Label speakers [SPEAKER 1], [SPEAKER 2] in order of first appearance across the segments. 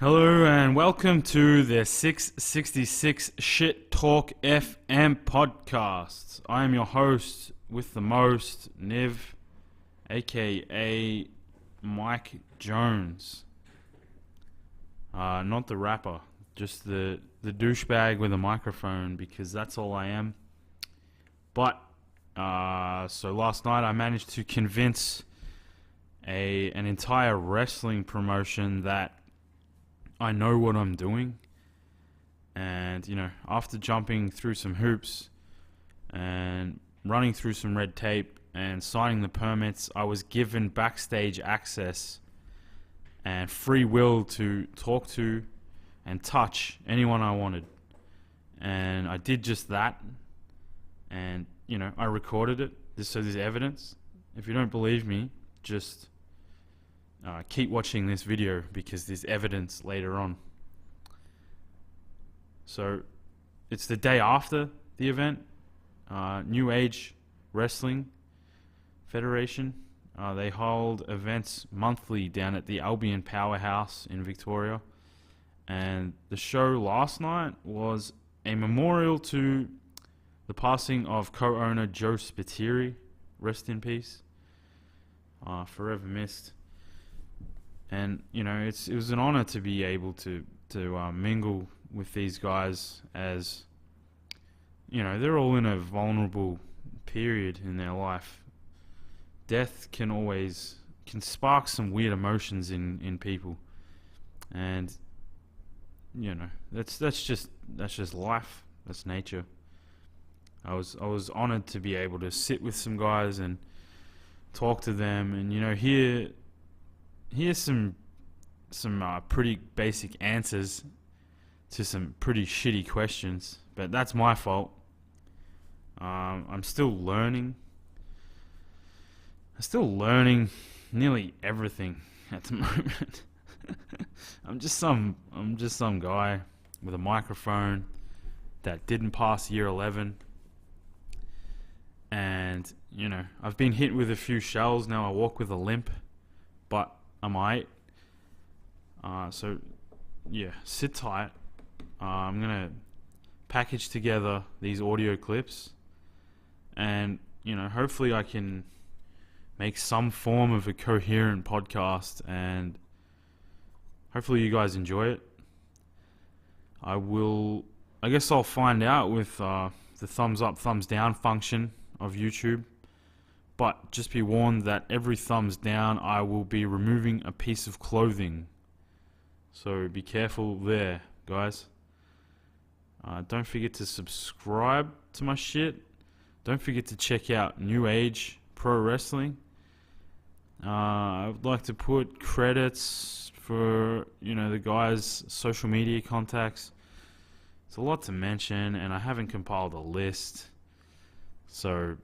[SPEAKER 1] Hello and welcome to the 666 Shit Talk FM podcast. I am your host with the most, Niv, aka Mike Jones. Not the rapper, just the douchebag with a microphone, because that's all I am. But, so last night I managed to convince an entire wrestling promotion that I know what I'm doing, and after jumping through some hoops and running through some red tape and signing the permits, I was given backstage access and free will to talk to and touch anyone I wanted, and I did just that. And I recorded it, so there's evidence. If you don't believe me, just keep watching this video, because there's evidence later on. So it's the day after the event. New Age Wrestling Federation, they hold events monthly down at the Albion Powerhouse in Victoria, and the show last night was a memorial to the passing of co-owner Joe Spiteri, rest in peace, forever missed. And it was an honor to be able to mingle with these guys, as they're all in a vulnerable period in their life. Death can spark some weird emotions in people, and that's just life. That's nature. I was honored to be able to sit with some guys and talk to them, and here's some pretty basic answers to some pretty shitty questions, but that's my fault. I'm still learning. Nearly everything at the moment. I'm just some guy with a microphone that didn't pass year 11, and I've been hit with a few shells. Now I walk with a limp, but I'm alright. So yeah, sit tight. I'm gonna package together these audio clips, and hopefully I can make some form of a coherent podcast, and hopefully you guys enjoy it. I guess I'll find out with the thumbs up, thumbs down function of YouTube. But just be warned that every thumbs down, I will be removing a piece of clothing. So be careful there, guys. Don't forget to subscribe to my shit. Don't forget to check out New Age Pro Wrestling. I would like to put credits for, the guys' social media contacts. It's a lot to mention, and I haven't compiled a list. So,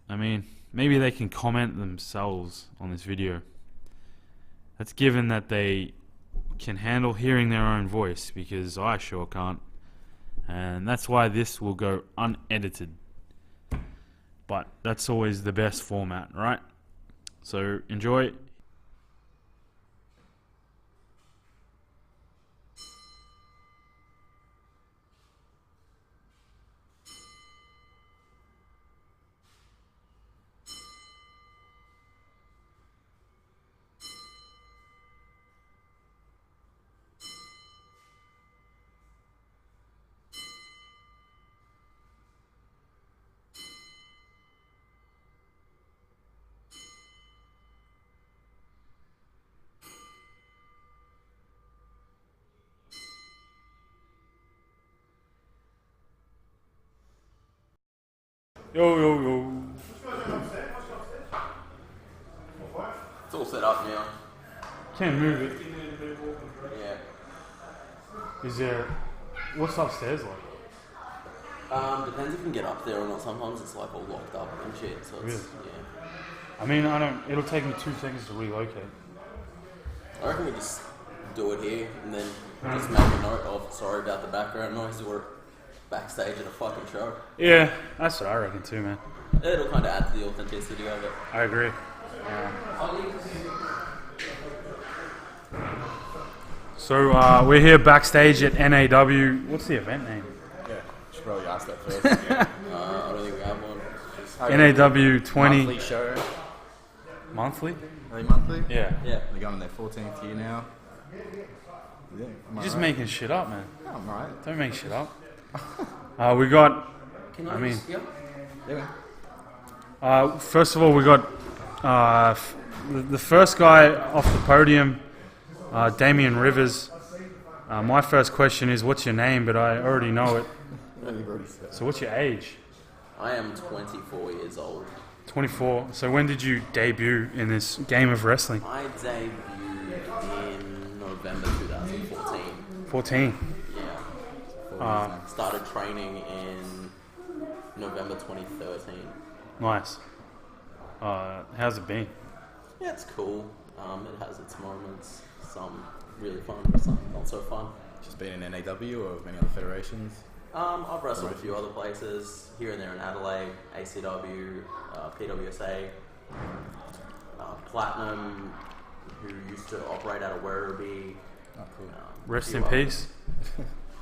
[SPEAKER 1] maybe they can comment themselves on this video. That's given that they can handle hearing their own voice, because I sure can't. And that's why this will go unedited. But that's always the best format, right? So enjoy. Yo.
[SPEAKER 2] It's all set up now.
[SPEAKER 1] Can't move it.
[SPEAKER 2] Yeah.
[SPEAKER 1] Is there... What's upstairs like?
[SPEAKER 2] Depends if you can get up there or not. Sometimes it's like all locked up and shit. So it's,
[SPEAKER 1] Really?
[SPEAKER 2] yeah.
[SPEAKER 1] It'll take me 2 seconds to relocate.
[SPEAKER 2] I reckon we just do it here and then just make a note of sorry about the background noise. We're backstage at a fucking show.
[SPEAKER 1] Yeah, that's what I reckon too, man.
[SPEAKER 2] It'll kind of add to the authenticity of it.
[SPEAKER 1] I agree. So we're here backstage at NAW. What's the event name?
[SPEAKER 3] Yeah, should probably ask that first.
[SPEAKER 2] I don't think we have one.
[SPEAKER 1] NAW 20.
[SPEAKER 3] Monthly show.
[SPEAKER 1] Monthly?
[SPEAKER 3] Are they monthly?
[SPEAKER 1] Yeah.
[SPEAKER 2] Yeah.
[SPEAKER 3] They're going on their 14th year now. Yeah,
[SPEAKER 1] You're just making shit up, man.
[SPEAKER 3] Yeah, I'm alright.
[SPEAKER 1] Don't make shit up. We got...
[SPEAKER 2] Can
[SPEAKER 1] I mean...
[SPEAKER 3] Yeah,
[SPEAKER 1] first of all, we got the first guy off the podium, Damien Rivers. My first question is, what's your name? But I already know it. So what's your age?
[SPEAKER 2] I am 24 years old.
[SPEAKER 1] 24. So when did you debut in this game of wrestling?
[SPEAKER 2] I debuted in November 2014.
[SPEAKER 1] 14.
[SPEAKER 2] Yeah. Started training in November 2013.
[SPEAKER 1] Nice. How's it been?
[SPEAKER 2] Yeah, it's cool. It has its moments. Some really fun, some not so fun.
[SPEAKER 3] just been in NAW or many other federations?
[SPEAKER 2] I've wrestled a few other places, here and there in Adelaide, ACW, PWSA, Platinum, who used to operate out of Werribee.
[SPEAKER 3] Oh, cool.
[SPEAKER 1] Rest in peace.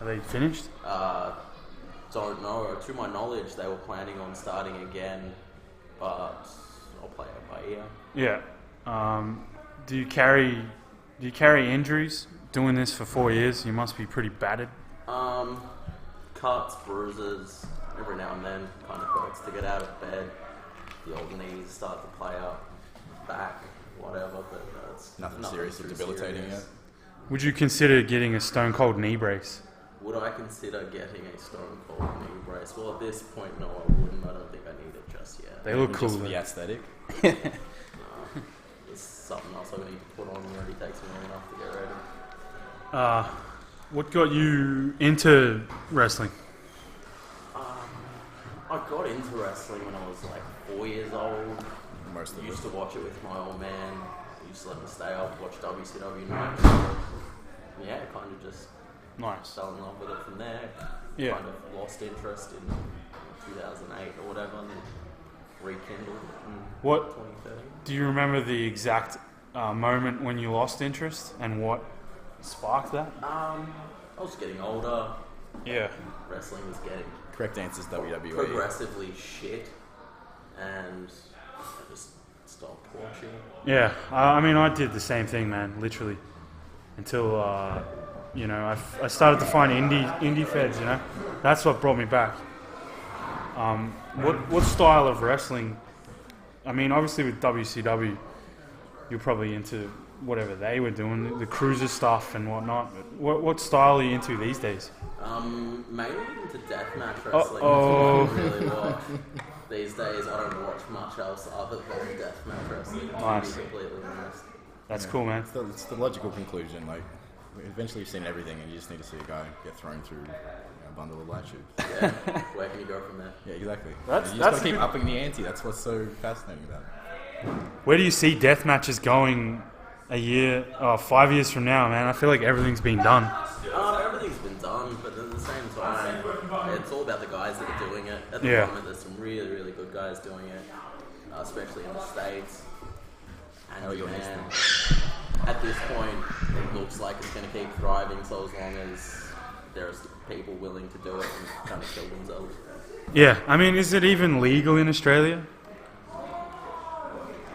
[SPEAKER 1] Are they finished?
[SPEAKER 2] Don't know. To my knowledge, they were planning on starting again, but I'll play it by ear.
[SPEAKER 1] Yeah. Do you carry injuries doing this for 4 years? You must be pretty battered.
[SPEAKER 2] Cuts, bruises, every now and then kind of hurts to get out of bed. The old knees start to play up, back, whatever, but it's
[SPEAKER 3] Nothing serious or debilitating
[SPEAKER 2] serious.
[SPEAKER 3] yet?
[SPEAKER 1] Would you consider getting a Stone Cold knee brace?
[SPEAKER 2] Would I consider getting a Stone Cold knee brace? Well, at this point, no, I wouldn't. I don't think I need it just yet.
[SPEAKER 1] They look cool.
[SPEAKER 3] Just for the aesthetic?
[SPEAKER 2] It's something else I need to put on. It already takes me long enough to get ready.
[SPEAKER 1] What got you into wrestling?
[SPEAKER 2] I got into wrestling when I was like 4 years old.
[SPEAKER 3] Most of
[SPEAKER 2] I used
[SPEAKER 3] them.
[SPEAKER 2] to watch it with my old man. He used to let me stay up, watch WCW nights. Yeah, kind of just
[SPEAKER 1] Nice.
[SPEAKER 2] fell in love with it from there.
[SPEAKER 1] Yeah.
[SPEAKER 2] Kind of lost interest in 2008 or whatever, and then rekindled in
[SPEAKER 1] What
[SPEAKER 2] 2013.
[SPEAKER 1] do you remember the exact moment when you lost interest and what sparked that?
[SPEAKER 2] I was getting older.
[SPEAKER 1] Yeah.
[SPEAKER 2] Wrestling was getting
[SPEAKER 3] Correct answer is WWE.
[SPEAKER 2] progressively shit, and I just stopped watching.
[SPEAKER 1] Yeah. I mean, I did the same thing, man. Literally, until I started to find indie feds. You know, that's what brought me back. What style of wrestling? I mean, obviously with WCW, you're probably into whatever they were doing, the cruiser stuff and whatnot. But what style are you into these days?
[SPEAKER 2] Mainly into deathmatch wrestling.
[SPEAKER 1] Uh-oh.
[SPEAKER 2] That's what I really watch. These days, I don't watch much else other than deathmatch wrestling.
[SPEAKER 1] Nice.
[SPEAKER 2] To be completely honest.
[SPEAKER 1] That's cool, man.
[SPEAKER 3] It's the logical conclusion. Like, eventually you've seen everything and you just need to see a guy get thrown through a bundle of light tubes.
[SPEAKER 2] Yeah. Where can you go from there?
[SPEAKER 3] Yeah, exactly.
[SPEAKER 1] That's-
[SPEAKER 3] you just
[SPEAKER 1] that's
[SPEAKER 3] got to keep
[SPEAKER 1] good.
[SPEAKER 3] upping the ante. That's what's so fascinating about it.
[SPEAKER 1] Where do you see death matches going 5 years from now, man? I feel like everything's been done.
[SPEAKER 2] Everything's been done, but at the same time, it's all about the guys that are doing it. At the
[SPEAKER 1] Yeah.
[SPEAKER 2] moment, there's some really, really good guys doing it, especially in the States. And
[SPEAKER 3] Hell, you're
[SPEAKER 2] Japan. At this point, it looks like it's going to keep thriving so as long as there's people willing to do it and kind of kill themselves.
[SPEAKER 1] Yeah, I mean, is it even legal in Australia?
[SPEAKER 2] I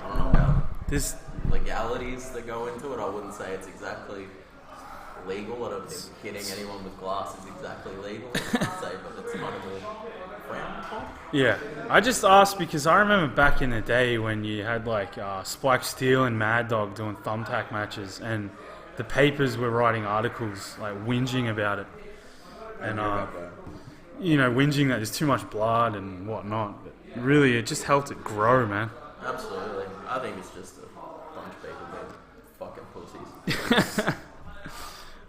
[SPEAKER 2] don't know about
[SPEAKER 1] This,
[SPEAKER 2] legalities that go into it. I wouldn't say it's exactly legal. I don't think hitting anyone with glass is exactly legal. I'd say, but it's kind of a frowned upon.
[SPEAKER 1] yeah. I just asked because I remember back in the day when you had like Spike Steele and Mad Dog doing thumbtack matches, and the papers were writing articles like whinging about it, and whinging that there's too much blood and whatnot. But really, it just helped it grow, man.
[SPEAKER 2] Absolutely. I think it's just a bunch of people being fucking pussies.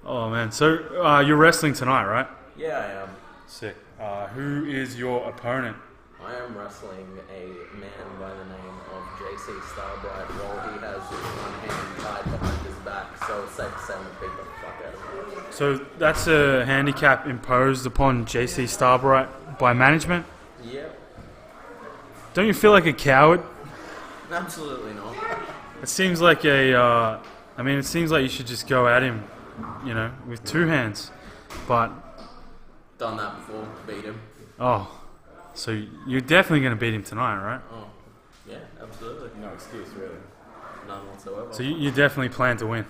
[SPEAKER 1] Oh man, so you're wrestling tonight, right?
[SPEAKER 2] Yeah, I am.
[SPEAKER 1] Sick. Who is your opponent?
[SPEAKER 2] I am wrestling a man by the name of JC Starbright while he has his one hand tied behind his back, so it's safe to say I'm gonna beat the fuck out of him.
[SPEAKER 1] So that's a handicap imposed upon JC Starbright by management?
[SPEAKER 2] Yep.
[SPEAKER 1] Don't you feel like a coward?
[SPEAKER 2] Absolutely not.
[SPEAKER 1] It seems like it seems like you should just go at him with two hands. But
[SPEAKER 2] Done that before, beat him.
[SPEAKER 1] oh, so you're definitely going to beat him tonight, right?
[SPEAKER 2] Oh, yeah, absolutely.
[SPEAKER 3] No excuse, really.
[SPEAKER 2] None whatsoever.
[SPEAKER 1] So you definitely plan to win.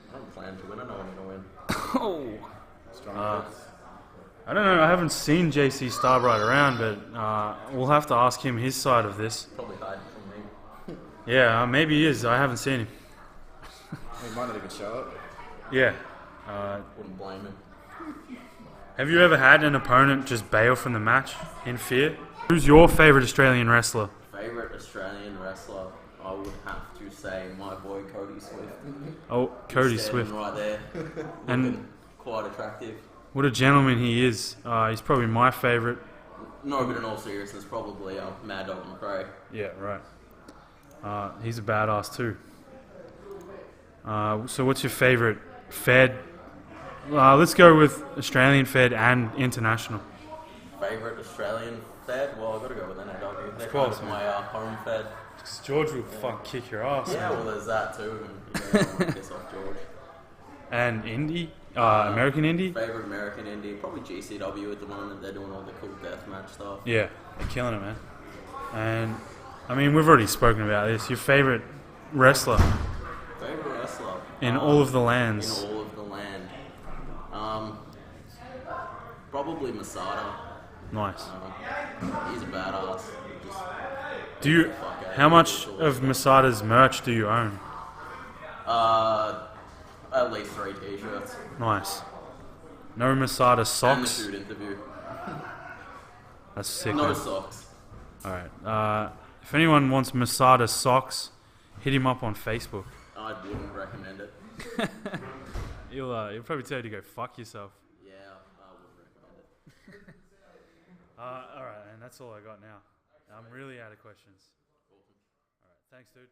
[SPEAKER 2] I don't plan to win, I know I'm going to win.
[SPEAKER 1] Oh.
[SPEAKER 3] Strong hits.
[SPEAKER 1] I don't know. I haven't seen JC Starbright around, but we'll have to ask him his side of this.
[SPEAKER 2] Probably hiding from me.
[SPEAKER 1] Yeah, maybe he is. I haven't seen him.
[SPEAKER 3] He might not even show up.
[SPEAKER 1] Yeah.
[SPEAKER 2] Wouldn't blame him.
[SPEAKER 1] Have you ever had an opponent just bail from the match in fear? Who's your favourite Australian wrestler?
[SPEAKER 2] Favourite Australian wrestler, I would have to say my boy Cody Swift.
[SPEAKER 1] Oh, Cody
[SPEAKER 2] He's
[SPEAKER 1] Swift.
[SPEAKER 2] standing right there,
[SPEAKER 1] And
[SPEAKER 2] looking quite attractive.
[SPEAKER 1] what a gentleman he is. He's probably my favourite.
[SPEAKER 2] No, but in all seriousness, probably Mad Dog McRae.
[SPEAKER 1] Yeah, right. He's a badass too. So what's your favourite Fed? Let's go with Australian Fed and international.
[SPEAKER 2] Favourite Australian Fed? Well, I've got to go with NAW. They're
[SPEAKER 1] course,
[SPEAKER 2] kind of my home Fed.
[SPEAKER 1] George will fuck kick your ass.
[SPEAKER 2] Yeah, well, there's that too. And, I want to piss off George.
[SPEAKER 1] And indie? American indie?
[SPEAKER 2] Favourite American indie? Probably GCW at the moment. They're doing all the cool deathmatch stuff.
[SPEAKER 1] Yeah, they're killing it, man. And, I mean, we've already spoken about this. Your favourite wrestler
[SPEAKER 2] Favourite wrestler?
[SPEAKER 1] in all of the
[SPEAKER 2] In
[SPEAKER 1] lands?
[SPEAKER 2] all of the land. Probably Masada.
[SPEAKER 1] Nice.
[SPEAKER 2] He's a badass. Just
[SPEAKER 1] Do you?
[SPEAKER 2] fuck out
[SPEAKER 1] How
[SPEAKER 2] of
[SPEAKER 1] much
[SPEAKER 2] it.
[SPEAKER 1] of Masada's merch do you own?
[SPEAKER 2] At least 3 t-shirts.
[SPEAKER 1] Nice. No Masada
[SPEAKER 2] And the
[SPEAKER 1] socks?
[SPEAKER 2] shoot interview.
[SPEAKER 1] That's sick.
[SPEAKER 2] No
[SPEAKER 1] man.
[SPEAKER 2] socks.
[SPEAKER 1] Alright. If anyone wants Masada socks, hit him up on Facebook.
[SPEAKER 2] I wouldn't recommend it.
[SPEAKER 1] He'll probably tell you to go fuck yourself.
[SPEAKER 2] Yeah, I wouldn't recommend it.
[SPEAKER 1] Alright, and that's all I got now. I'm really out of questions. Alright, thanks, dude.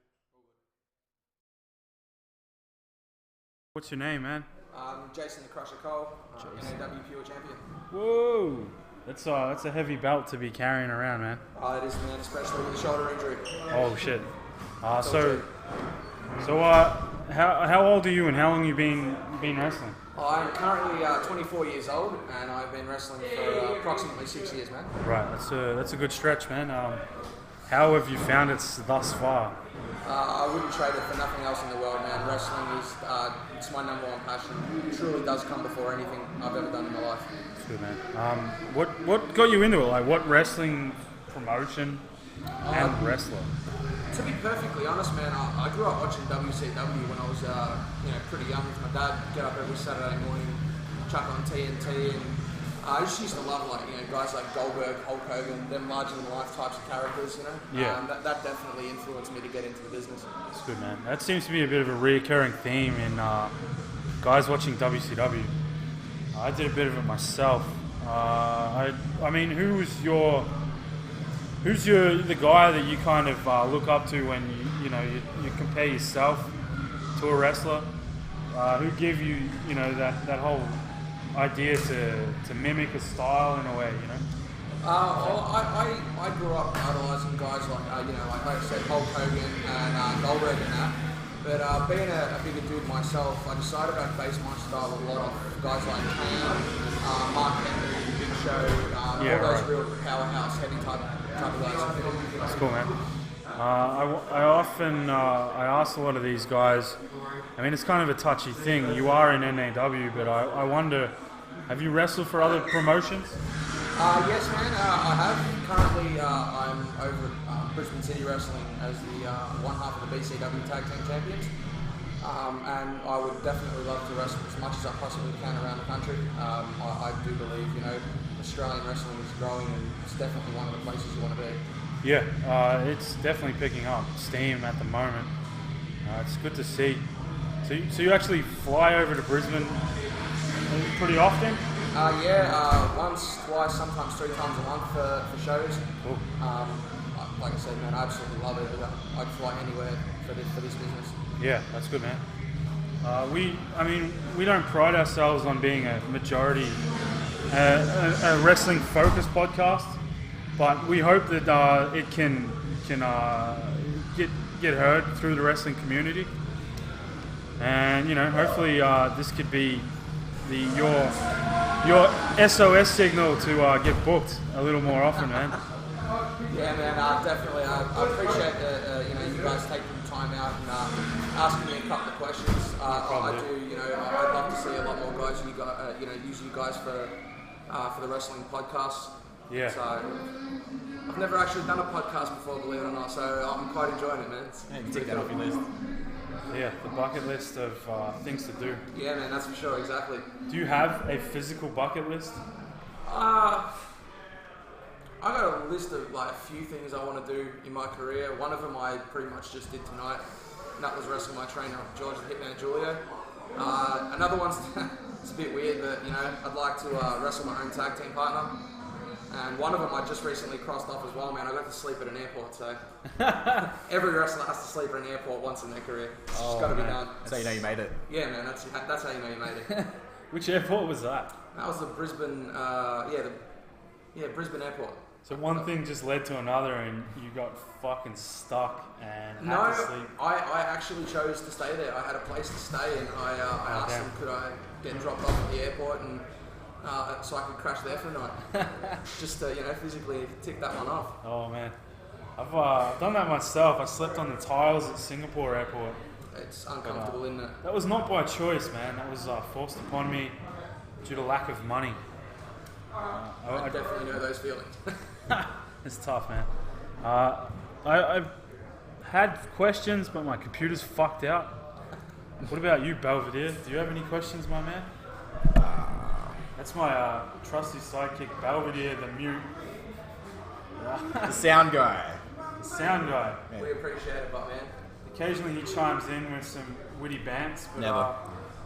[SPEAKER 1] What's your name, man?
[SPEAKER 4] Jason the Crusher Cole, NAW Pure Champion.
[SPEAKER 1] Whoa! That's a heavy belt to be carrying around, man.
[SPEAKER 4] It is, man, especially with the shoulder injury.
[SPEAKER 1] Oh shit. How old are you and how long you been wrestling?
[SPEAKER 4] I'm currently 24 years old, and I've been wrestling for approximately 6 years, man.
[SPEAKER 1] Right, that's a good stretch, man. How have you found it thus far?
[SPEAKER 4] I wouldn't trade it for nothing else in the world, man. Wrestling is it's my number one passion. It truly does come before anything I've ever done in my life.
[SPEAKER 1] That's good, man. What got you into it? Like, what wrestling promotion and wrestler?
[SPEAKER 4] To be perfectly honest, man, I grew up watching WCW when I was pretty young with my dad. Get up every Saturday morning, chuck on TNT, and I just used to love guys like Goldberg, Hulk Hogan, them larger than life types of characters.
[SPEAKER 1] Yeah.
[SPEAKER 4] That definitely influenced me to get into the business.
[SPEAKER 1] That's good, man. That seems to be a bit of a reoccurring theme in guys watching WCW. I did a bit of it myself. I mean, who's the guy that you kind of look up to when you compare yourself to a wrestler? Who give you that whole idea to mimic a style in a way,
[SPEAKER 4] I grew up idolising guys like like I said, Hulk Hogan and Goldberg and that. But being a bigger dude myself, I decided I'd base my style a lot off guys like Kane, Mark Henry, Big Show, all those real powerhouse heavy type of guys.
[SPEAKER 1] That's cool, man. I often I ask a lot of these guys. I mean, it's kind of a touchy thing. You are in NAW, but I wonder, have you wrestled for other promotions?
[SPEAKER 4] Yes, man. I have. Currently, I'm over at Brisbane City Wrestling as the one half of the BCW Tag Team Champions. And I would definitely love to wrestle as much as I possibly can around the country. I do believe, Australian wrestling is growing, and it's definitely one of the places you want to be.
[SPEAKER 1] Yeah, it's definitely picking up steam at the moment. It's good to see. So you actually fly over to Brisbane pretty often?
[SPEAKER 4] Once, twice, sometimes 3 times a month for shows.
[SPEAKER 1] Cool.
[SPEAKER 4] Like I said, man, I absolutely love it. I'd fly anywhere for this business.
[SPEAKER 1] Yeah, that's good, man. We don't pride ourselves on being a majority a wrestling focused podcast, but we hope that it can get heard through the wrestling community. And hopefully this could be your SOS signal to get booked a little more often, man.
[SPEAKER 4] Yeah, man, definitely. I appreciate you guys taking the time out and asking me a couple of questions. I do, I'd love to see a lot more guys. Use you guys for the wrestling podcast.
[SPEAKER 1] Yeah.
[SPEAKER 4] So I've never actually done a podcast before, believe it or not. So I'm quite enjoying it, man.
[SPEAKER 3] Yeah, you can take that off your list.
[SPEAKER 1] Yeah, the bucket list of things to do.
[SPEAKER 4] Yeah, man, that's for sure. Exactly.
[SPEAKER 1] Do you have a physical bucket list?
[SPEAKER 4] I got a list of a few things I want to do in my career. One of them I pretty much just did tonight, and that was wrestling my trainer, George the Hitman Julio. Another one's it's a bit weird, but I'd like to wrestle my own tag team partner. And one of them I just recently crossed off as well, man. I got to sleep at an airport, so every wrestler has to sleep at an airport once in their career. It's just got to be done.
[SPEAKER 3] That's how you know you made it.
[SPEAKER 4] Yeah, man. That's how you know you made it.
[SPEAKER 1] Which airport was that?
[SPEAKER 4] That was the Brisbane. Brisbane airport.
[SPEAKER 1] So one thing just led to another, and you got fucking stuck and
[SPEAKER 4] No,
[SPEAKER 1] had to sleep.
[SPEAKER 4] I actually chose to stay there. I had a place to stay, and I asked them could I get dropped off at the airport, and so I could crash there for a night. Just to, physically tick that one off.
[SPEAKER 1] Oh man, I've done that myself. I slept on the tiles at Singapore airport.
[SPEAKER 4] It's uncomfortable, isn't it?
[SPEAKER 1] That was not by choice, man. That was forced upon me due to lack of money.
[SPEAKER 4] I definitely know those feelings.
[SPEAKER 1] It's tough, man. I've had questions, but my computer's fucked out. What about you, Belvedere? Do you have any questions, my man? That's my trusty sidekick, Belvedere, the mute.
[SPEAKER 3] The sound guy.
[SPEAKER 1] The sound guy.
[SPEAKER 3] Yeah.
[SPEAKER 4] We appreciate it, but man.
[SPEAKER 1] Occasionally he chimes in with some witty bants, but
[SPEAKER 3] Never.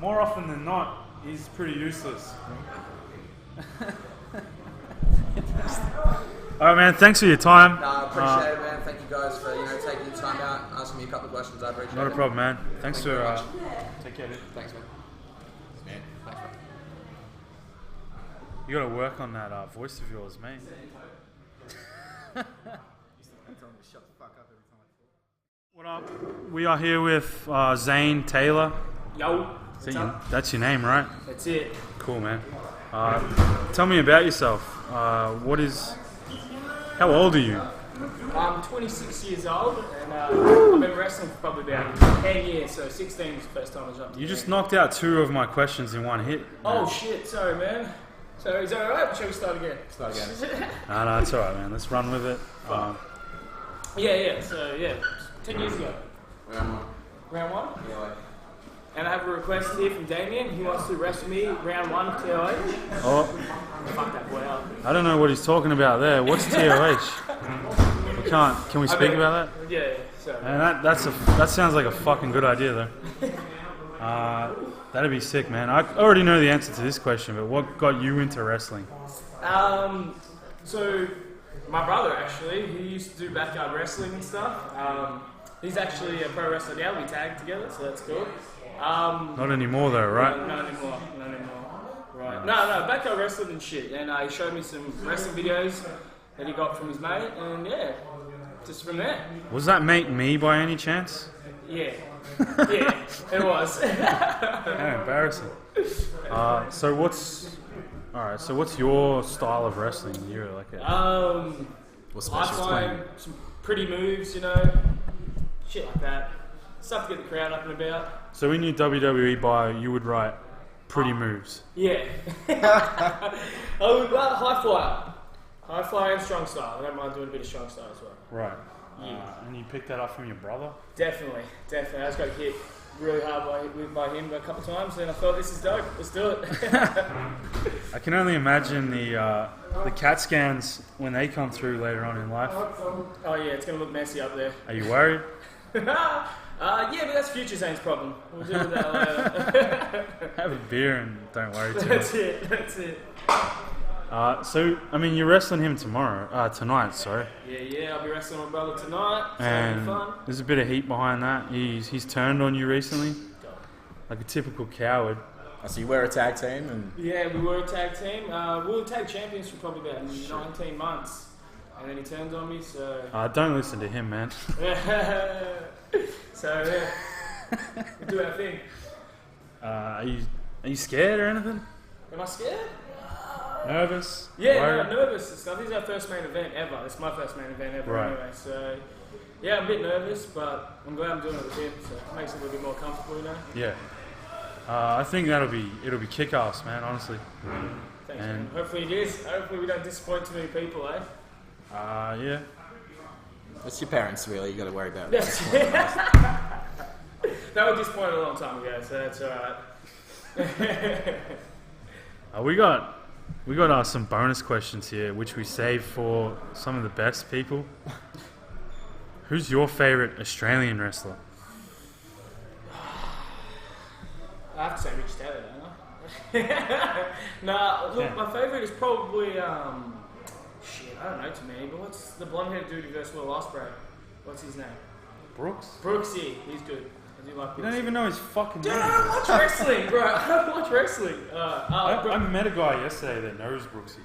[SPEAKER 1] More often than not, he's pretty useless. Alright, man, thanks for your time.
[SPEAKER 4] I appreciate it, man. Thank you guys for taking the time out and asking me a couple of questions. I appreciate it.
[SPEAKER 1] Not a problem, man. Thanks
[SPEAKER 4] Thank you very
[SPEAKER 1] for
[SPEAKER 4] much.
[SPEAKER 1] take care, dude.
[SPEAKER 4] Thanks, man.
[SPEAKER 3] Man.
[SPEAKER 4] Thanks, man.
[SPEAKER 1] You gotta work on that voice of yours, mate. What up? We are here with Zane Taylor.
[SPEAKER 5] Yo,
[SPEAKER 1] That's your name, right?
[SPEAKER 5] that's it.
[SPEAKER 1] Cool, man. Tell me about yourself. How old are you?
[SPEAKER 5] I'm 26 years old and I've been wrestling for probably about 10 years, so 16 was the first time I jumped.
[SPEAKER 1] You just knocked out 2 of my questions in one hit.
[SPEAKER 5] Oh shit, sorry man. So is that alright? Shall we start again?
[SPEAKER 3] Start again.
[SPEAKER 1] No, it's alright, man. Let's run with it.
[SPEAKER 5] So 10 years ago. Round 1?
[SPEAKER 2] Yeah,
[SPEAKER 5] And I have a request here from Damien. He wants to wrestle me round 1 TOH.
[SPEAKER 1] Oh,
[SPEAKER 5] Fuck that boy up.
[SPEAKER 1] I don't know what he's talking about there. What's TOH? Can we speak about that?
[SPEAKER 5] Yeah, sorry.
[SPEAKER 1] Man, that sounds like a fucking good idea, though. That'd be sick, man. I already know the answer to this question, but what got you into wrestling?
[SPEAKER 5] So my brother actually, he used to do backyard wrestling and stuff. He's actually a pro wrestler now. We tagged together, so that's cool.
[SPEAKER 1] Not anymore, though, right?
[SPEAKER 5] Not anymore. Right. No, backyard wrestling and shit. And he showed me some wrestling videos that he got from his mate, and yeah, just from there.
[SPEAKER 1] Was that mate me by any chance?
[SPEAKER 5] Yeah, it was.
[SPEAKER 1] How embarrassing. So what's your style of wrestling? You're like a
[SPEAKER 3] What's
[SPEAKER 5] I
[SPEAKER 3] special?
[SPEAKER 5] find some pretty moves, shit like that. Stuff to get the crowd up and about.
[SPEAKER 1] So in your WWE bio, you would write pretty moves.
[SPEAKER 5] Yeah. High flyer and strong style. I don't mind doing a bit of strong style as well.
[SPEAKER 1] Right.
[SPEAKER 5] Yeah.
[SPEAKER 1] And you picked that up from your brother?
[SPEAKER 5] Definitely. I just got hit really hard by him a couple of times, and I thought, this is dope. Let's do it.
[SPEAKER 1] I can only imagine the CAT scans when they come through later on in life.
[SPEAKER 5] Oh yeah, it's gonna look messy up there.
[SPEAKER 1] Are you worried?
[SPEAKER 5] Yeah, but that's Future Zane's problem. We'll deal with that later.
[SPEAKER 1] Have a beer and don't worry too much.
[SPEAKER 5] That's it.
[SPEAKER 1] So, I mean, you're wrestling him tonight, sorry.
[SPEAKER 5] Yeah, I'll be wrestling my brother tonight. So it'll
[SPEAKER 1] And
[SPEAKER 5] be fun.
[SPEAKER 1] there's a bit of heat behind that. He's turned on you recently, like a typical coward.
[SPEAKER 3] So you wear a tag team and
[SPEAKER 5] Yeah, we were a tag team. We were tag champions for probably about 19 months. And then he turned on me, so...
[SPEAKER 1] Don't listen to him, man.
[SPEAKER 5] So, yeah. We do our thing.
[SPEAKER 1] Are you scared or anything?
[SPEAKER 5] Am I scared?
[SPEAKER 1] Nervous?
[SPEAKER 5] Yeah,
[SPEAKER 1] Worried?
[SPEAKER 5] no, nervous and stuff. This is our first main event ever. It's my first main event ever
[SPEAKER 1] Right.
[SPEAKER 5] anyway. So, yeah, I'm a bit nervous, but I'm glad I'm doing it with him. So it makes it a little bit more comfortable, you know.
[SPEAKER 1] Yeah. I think it'll be kick-ass, man, honestly.
[SPEAKER 5] Thanks,
[SPEAKER 1] And-
[SPEAKER 5] man. Hopefully it is. Hopefully we don't disappoint too many people, eh?
[SPEAKER 1] Yeah.
[SPEAKER 3] It's your parents, really. You got to worry about.
[SPEAKER 5] Yes. That would disappoint a long time ago, so that's alright.
[SPEAKER 1] We got some bonus questions here, which we saved for some of the best people. Who's your favourite Australian wrestler?
[SPEAKER 5] I have to say Richie Taylor, don't I? Nah, look,
[SPEAKER 1] Yeah.
[SPEAKER 5] my favourite is probably, shit, I don't know too many, but what's the blonde-headed dude who goes for Ospreay? What's his name?
[SPEAKER 1] Brooks?
[SPEAKER 5] Brooksy, he's good. I do like
[SPEAKER 1] You
[SPEAKER 5] Brooksy.
[SPEAKER 1] don't even know his fucking
[SPEAKER 5] Dude,
[SPEAKER 1] name.
[SPEAKER 5] I don't watch wrestling, bro. I don't watch wrestling.
[SPEAKER 1] I met a guy yesterday that knows Brooksy,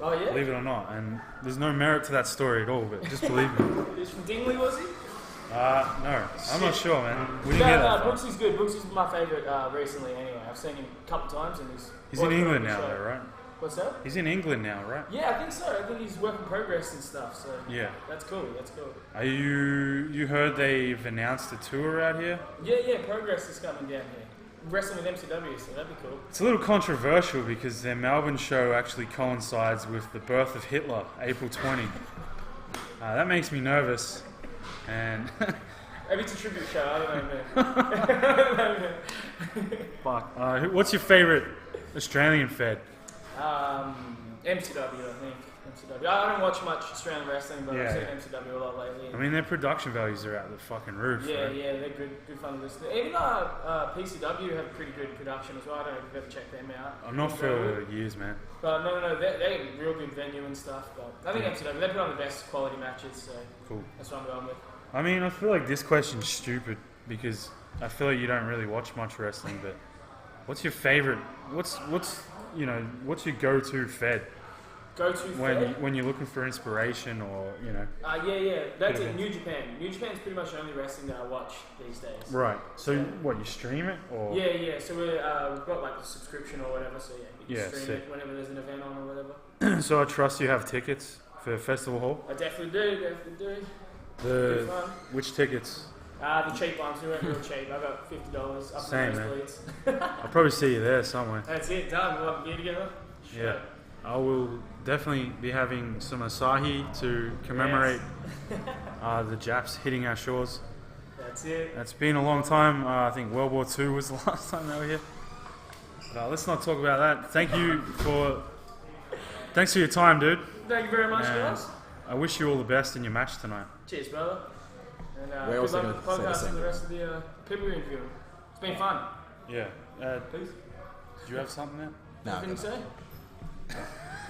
[SPEAKER 5] Oh, yeah?
[SPEAKER 1] believe it or not, and there's no merit to that story at all, but just believe me.
[SPEAKER 5] He's from Dingley, was he?
[SPEAKER 1] No, I'm not sure, man. We didn't
[SPEAKER 5] No,
[SPEAKER 1] get
[SPEAKER 5] no,
[SPEAKER 1] that far.
[SPEAKER 5] Brooksy's good. Brooksy's my favourite recently anyway. I've seen him a couple times and
[SPEAKER 1] He's in England now, though, right?
[SPEAKER 5] What's that?
[SPEAKER 1] He's in England now, right?
[SPEAKER 5] Yeah, I think so. I think he's work in progress and stuff, so
[SPEAKER 1] Yeah.
[SPEAKER 5] that's cool, that's cool.
[SPEAKER 1] Are you heard they've announced a tour out here?
[SPEAKER 5] Yeah, progress is coming down here. Wrestling with MCW, so that'd be cool.
[SPEAKER 1] It's a little controversial because their Melbourne show actually coincides with the birth of Hitler, April 20. That makes me nervous. And
[SPEAKER 5] Maybe it's a tribute show, I don't know, man.
[SPEAKER 1] fuck. What's your favourite Australian fed?
[SPEAKER 5] MCW, I think. MCW. I don't watch much Australian wrestling, but
[SPEAKER 1] Yeah.
[SPEAKER 5] I've seen MCW a lot lately.
[SPEAKER 1] I mean, their production values are out the fucking roof.
[SPEAKER 5] Yeah,
[SPEAKER 1] right?
[SPEAKER 5] yeah, they're good fun to listen to. Even PCW have pretty good production as well. I don't know if you've ever checked them out.
[SPEAKER 1] I'm not for years, man.
[SPEAKER 5] But no, they're a real good venue and stuff. But I think MCW, they put on the best quality matches, so
[SPEAKER 1] Cool.
[SPEAKER 5] that's what I'm going with.
[SPEAKER 1] I mean, I feel like this question's stupid because I feel like you don't really watch much wrestling. But what's your favorite? What's your go-to fed
[SPEAKER 5] Go-to fed?
[SPEAKER 1] when you're looking for inspiration or
[SPEAKER 5] Yeah, that's
[SPEAKER 1] Good
[SPEAKER 5] it.
[SPEAKER 1] events.
[SPEAKER 5] New Japan. New Japan's pretty much the only wrestling that I watch these days.
[SPEAKER 1] Right. So
[SPEAKER 5] Yeah.
[SPEAKER 1] what, you stream it or?
[SPEAKER 5] Yeah. So we've got like the subscription or whatever. So you
[SPEAKER 1] Yeah,
[SPEAKER 5] can stream
[SPEAKER 1] sick.
[SPEAKER 5] it whenever there's an event on or whatever.
[SPEAKER 1] So I trust you have tickets for Festival Hall.
[SPEAKER 5] I definitely do. Pretty
[SPEAKER 1] The
[SPEAKER 5] fun.
[SPEAKER 1] which tickets?
[SPEAKER 5] The cheap ones. We went real cheap. I got $50 up
[SPEAKER 1] Same,
[SPEAKER 5] the
[SPEAKER 1] man.
[SPEAKER 5] nosebleeds.
[SPEAKER 1] I'll probably see you there somewhere.
[SPEAKER 5] That's it. Done. We'll have a beer together.
[SPEAKER 1] Yeah. I will definitely be having some Asahi to commemorate the Japs hitting our shores.
[SPEAKER 5] That's it.
[SPEAKER 1] It's been a long time. I think World War II was the last time they were here. But let's not talk about that. Thanks for your time, dude.
[SPEAKER 5] Thank you very much,
[SPEAKER 1] And
[SPEAKER 5] guys.
[SPEAKER 1] I wish you all the best in your match tonight.
[SPEAKER 5] Cheers, brother. And
[SPEAKER 3] We're
[SPEAKER 5] good
[SPEAKER 3] also
[SPEAKER 5] luck with the
[SPEAKER 3] gonna say the
[SPEAKER 5] podcast
[SPEAKER 3] same
[SPEAKER 5] and the rest of the people we're interviewing. It's been fun.
[SPEAKER 1] Yeah.
[SPEAKER 5] Please.
[SPEAKER 1] Do you have something there?
[SPEAKER 3] No,
[SPEAKER 5] Anything to say?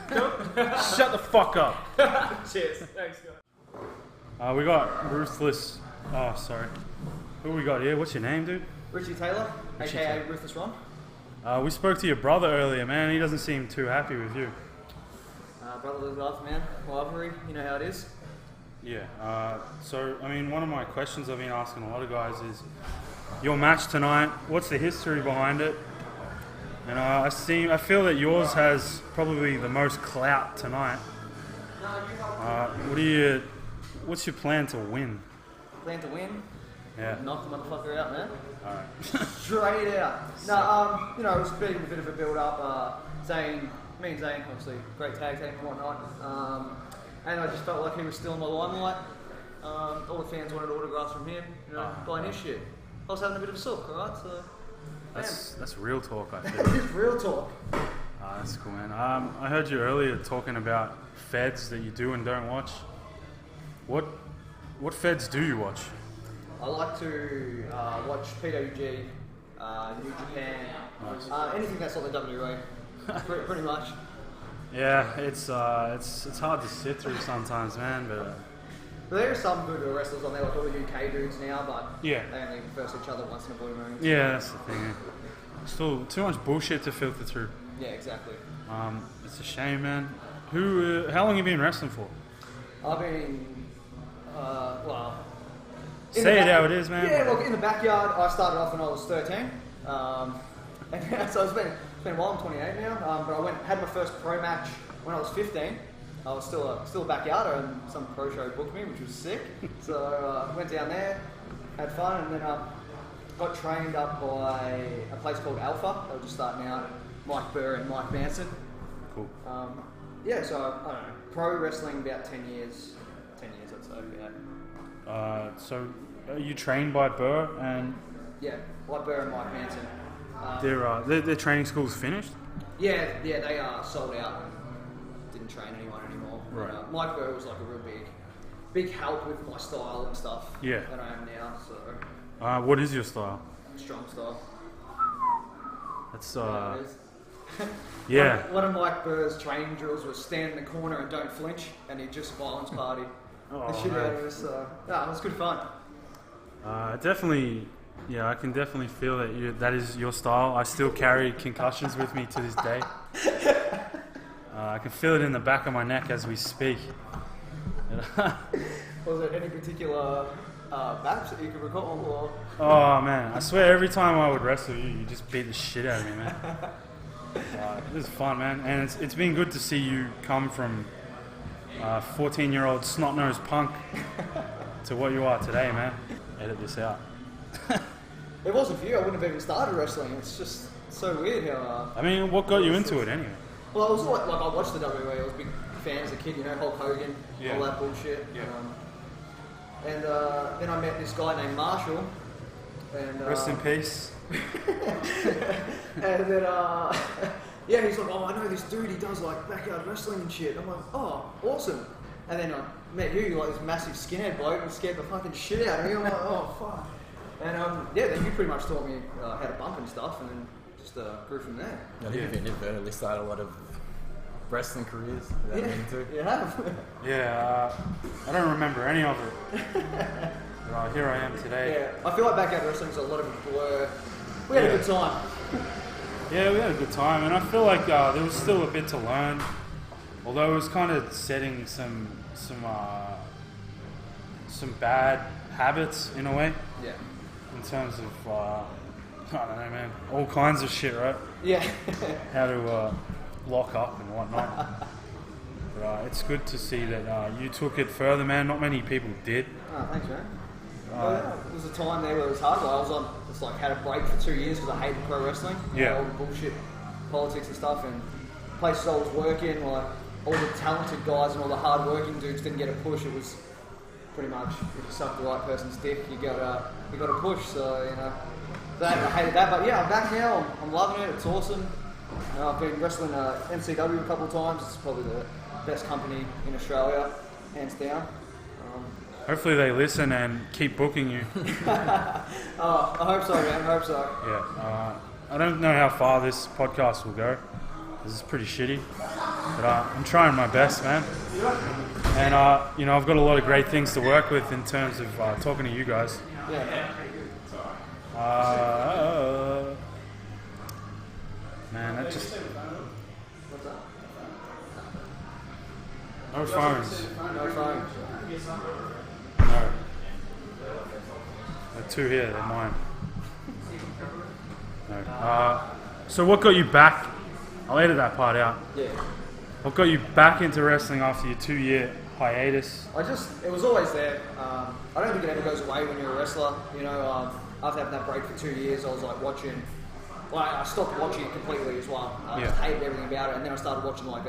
[SPEAKER 1] Shut the fuck up.
[SPEAKER 5] Cheers. Thanks, guys.
[SPEAKER 1] We got Ruthless. Oh, sorry. Who we got here? What's your name, dude?
[SPEAKER 6] Richie Taylor,
[SPEAKER 1] Richie
[SPEAKER 6] aka
[SPEAKER 1] Taylor.
[SPEAKER 6] Ruthless Ron.
[SPEAKER 1] We spoke to your brother earlier, man. He doesn't seem too happy with you.
[SPEAKER 6] Brotherly love, man. Rivalry, you know how it is.
[SPEAKER 1] Yeah. So, I mean, one of my questions I've been asking a lot of guys is your match tonight. What's the history behind it? And I feel that yours has probably the most clout tonight. What's your plan to win?
[SPEAKER 6] Plan to win.
[SPEAKER 1] Yeah.
[SPEAKER 6] Knock the motherfucker out, man.
[SPEAKER 1] Alright.
[SPEAKER 6] Straight out. No, it was been a bit of a build up. Me and Zane, obviously, great tag team and whatnot. And I just felt like he was still in my limelight. All the fans wanted autographs from him, buying his shit. I was having a bit of a sook, alright? So,
[SPEAKER 1] That's real talk, I feel.
[SPEAKER 6] it is real talk.
[SPEAKER 1] That's cool, man. I heard you earlier talking about feds that you do and don't watch. What feds do you watch?
[SPEAKER 6] I like to watch PWG, New Japan, anything that's not the WA, pretty much.
[SPEAKER 1] Yeah, it's hard to sit through sometimes, man. But
[SPEAKER 6] But there are some good wrestlers on there, like all the UK dudes now, but
[SPEAKER 1] yeah,
[SPEAKER 6] they only verse each other once in a blue moon.
[SPEAKER 1] yeah, that's the thing. Still too much bullshit to filter through.
[SPEAKER 6] Yeah, exactly.
[SPEAKER 1] It's a shame, man. How long have you been wrestling for?
[SPEAKER 6] I've been,
[SPEAKER 1] Say it how it is, man.
[SPEAKER 6] Yeah, look, in the backyard, I started off when I was 13. And so it's been a while. I'm 28 now, but I had my first pro match when I was 15. I was still a backyarder, and some pro show booked me, which was sick. So went down there, had fun, and then got trained up by a place called Alpha. They were just starting out, Mike Burr and Mike Manson.
[SPEAKER 1] Cool.
[SPEAKER 6] Yeah, so I don't know, pro wrestling about 10 years. 10 years, I'd say. Yeah.
[SPEAKER 1] So are you trained by Burr and?
[SPEAKER 6] Yeah, Mike Burr and Mike Manson.
[SPEAKER 1] Their training school's finished?
[SPEAKER 6] Yeah, they are sold out and didn't train anyone anymore.
[SPEAKER 1] Right.
[SPEAKER 6] Mike Burr was like a real big help with my style and stuff.
[SPEAKER 1] Yeah.
[SPEAKER 6] That I am now. So.
[SPEAKER 1] What is your style?
[SPEAKER 6] Strong style.
[SPEAKER 1] That's
[SPEAKER 6] One of Mike Burr's training drills was stand in the corner and don't flinch, and he just violence party the shit out of us. It was good fun.
[SPEAKER 1] Definitely. Yeah, I can definitely feel that is your style. I still carry concussions with me to this day. I can feel it in the back of my neck as we speak.
[SPEAKER 6] Was there any particular match that you can recall? Or?
[SPEAKER 1] Oh man, I swear every time I would wrestle you, you just beat the shit out of me, man. It was fun, man, and it's been good to see you come from 14-year-old snot-nosed punk to what you are today, man. Edit this out.
[SPEAKER 6] If it wasn't for you, I wouldn't have even started wrestling. It's just so weird how...
[SPEAKER 1] I mean, what got you into it anyway?
[SPEAKER 6] Well, I was like I watched the WWE. I was a big fan as a kid, Hulk Hogan, all that bullshit.
[SPEAKER 1] Yeah.
[SPEAKER 6] And then I met this guy named Marshall. And,
[SPEAKER 1] Rest in peace.
[SPEAKER 6] and then, he's like, I know this dude, he does like backyard wrestling and shit. I'm like, oh, awesome. And then I met you, like this massive skinhead bloke, and scared the fucking shit out of me. I'm like, oh, fuck. And then you pretty much taught me how to bump and stuff, and then just grew from there.
[SPEAKER 3] I think you inadvertently started a lot of wrestling careers without meaning to.
[SPEAKER 6] You have.
[SPEAKER 1] Yeah, I don't remember any of it. But here I am today.
[SPEAKER 6] Yeah, I feel like backyard wrestling's a lot of a blur. We had a good time.
[SPEAKER 1] Yeah, we had a good time, and I feel like there was still a bit to learn. Although it was kind of setting some bad habits in a way.
[SPEAKER 6] Yeah.
[SPEAKER 1] In terms of I don't know, man, all kinds of shit, right?
[SPEAKER 6] Yeah.
[SPEAKER 1] How to lock up and whatnot. But it's good to see that you took it further, man. Not many people did.
[SPEAKER 6] Oh, thanks, man. There was a time there where it was hard. Had a break for 2 years because I hated pro wrestling. All the bullshit, politics and stuff, and places I was working, like all the talented guys and all the hard-working dudes didn't get a push. It was pretty much if you suck the right person's dick, you got a push. So I hated that. But yeah, I'm back now. I'm loving it. It's awesome. I've been wrestling NCW a couple of times. It's probably the best company in Australia, hands down.
[SPEAKER 1] Hopefully they listen and keep booking you.
[SPEAKER 6] I hope so, man. I hope so.
[SPEAKER 1] Yeah. I don't know how far this podcast will go. This is pretty shitty. But I'm trying my best, man. And, I've got a lot of great things to work with in terms of talking to you guys.
[SPEAKER 6] Yeah.
[SPEAKER 1] Man, that just...
[SPEAKER 6] What's that?
[SPEAKER 1] No phones.
[SPEAKER 6] No phones.
[SPEAKER 1] No. There are two here, they're mine. No. So what got you back? I'll edit that part out.
[SPEAKER 6] Yeah.
[SPEAKER 1] What got you back into wrestling after your 2-year hiatus?
[SPEAKER 6] It was always there. I don't think it ever goes away when you're a wrestler. After having that break for 2 years, I was like watching. Well, I stopped watching it completely as well. I just hated everything about it, and then I started watching like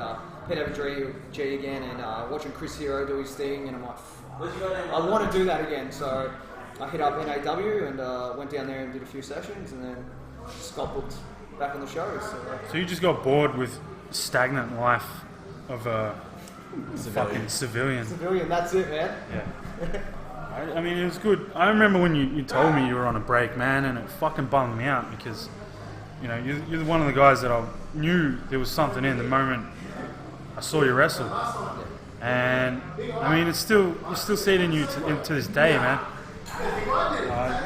[SPEAKER 6] G again, and watching Chris Hero do his thing, and I'm like, I want to do that again. So I hit up NAW and went down there and did a few sessions, and then just got booked back on the shows.
[SPEAKER 1] So you just got bored with stagnant life of a fucking civilian.
[SPEAKER 6] Civilian, that's it, man.
[SPEAKER 1] Yeah. I mean, it was good. I remember when you told me you were on a break, man, and it fucking bummed me out because, you're one of the guys that I knew there was something in the moment I saw you wrestle. And, I mean, you still see it in you to this day, man.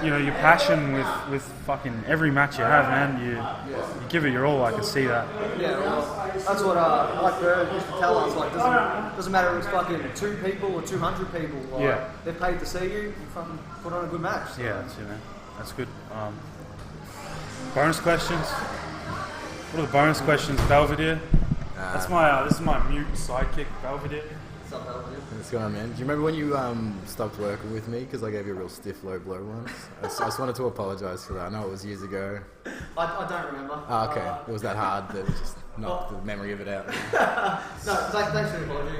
[SPEAKER 1] Your passion with fucking every match you have, man. You give it your all. I can see that.
[SPEAKER 6] Yeah, well, that's what Mike Bird used to tell us. Like, doesn't matter if it's fucking 2 people or 200 people. Like, they're paid to see you. You fucking put on a good match. So.
[SPEAKER 1] Yeah, that's it, man. That's good. Bonus questions. couple of bonus questions, Belvedere. This is my mute sidekick, Belvedere.
[SPEAKER 3] What's going on, man? Do you remember when you stopped working with me because I gave you a real stiff low blow once? I just wanted to apologise for that. I know it was years ago.
[SPEAKER 6] I don't remember.
[SPEAKER 3] Oh, okay. It was that hard that it just knocked the memory of it out.
[SPEAKER 6] No, thanks for the apology.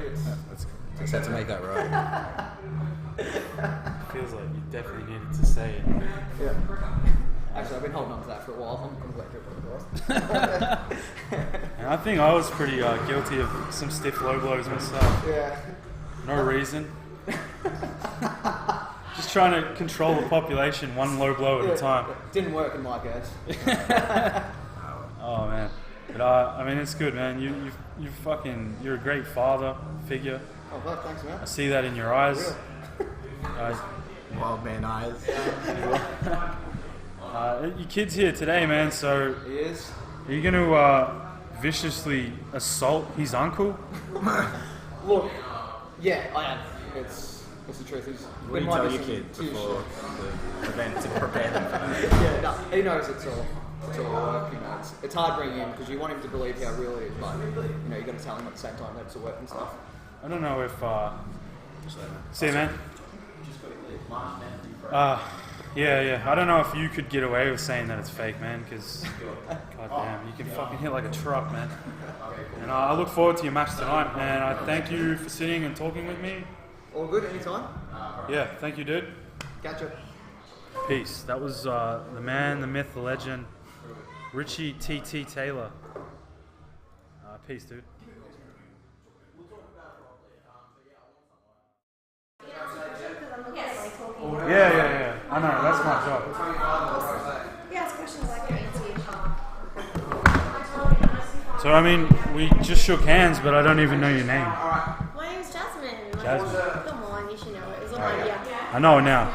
[SPEAKER 3] Just had to make that right.
[SPEAKER 1] Feels like you definitely needed to say it.
[SPEAKER 6] Yeah. Actually, I've been holding on to that for a while. I'm glad to apologise.
[SPEAKER 1] And I think I was pretty guilty of some stiff low blows myself.
[SPEAKER 6] Yeah.
[SPEAKER 1] No reason. Just trying to control the population one low blow at a time.
[SPEAKER 6] Didn't work in my case.
[SPEAKER 1] Oh man, but I mean it's good, man. You're a great father figure.
[SPEAKER 6] Oh, God, thanks, man.
[SPEAKER 1] I see that in your eyes.
[SPEAKER 3] Wild man eyes.
[SPEAKER 1] Your kid's here today, man. So
[SPEAKER 6] He is.
[SPEAKER 1] are you going to viciously assault his uncle?
[SPEAKER 6] Look, yeah, I am. It's the truth.
[SPEAKER 3] What do you tell your kid before the event to prepare them for that?
[SPEAKER 6] Yeah, no, he knows it's all work. You know, it's hard bringing him because you want him to believe how real it is, but you know you got to tell him at the same time that it's all work and stuff.
[SPEAKER 1] I don't know if. See you, man. Yeah. I don't know if you could get away with saying that it's fake, man, because goddamn, you can fucking hit like a truck, man. And I look forward to your match tonight, and I thank you for sitting and talking with me.
[SPEAKER 6] All good, anytime?
[SPEAKER 1] Yeah, thank you, dude.
[SPEAKER 6] Gotcha.
[SPEAKER 1] Peace. That was the man, the myth, the legend, Richie Taylor. Peace, dude. Yeah. I know, that's my job.
[SPEAKER 7] You ask questions like I answer you.
[SPEAKER 1] So, I mean, we just shook hands, but I don't even know your name.
[SPEAKER 7] My name's Jasmine.
[SPEAKER 1] Jasmine.
[SPEAKER 7] Come on, you should know it. It was on my
[SPEAKER 1] I know it now.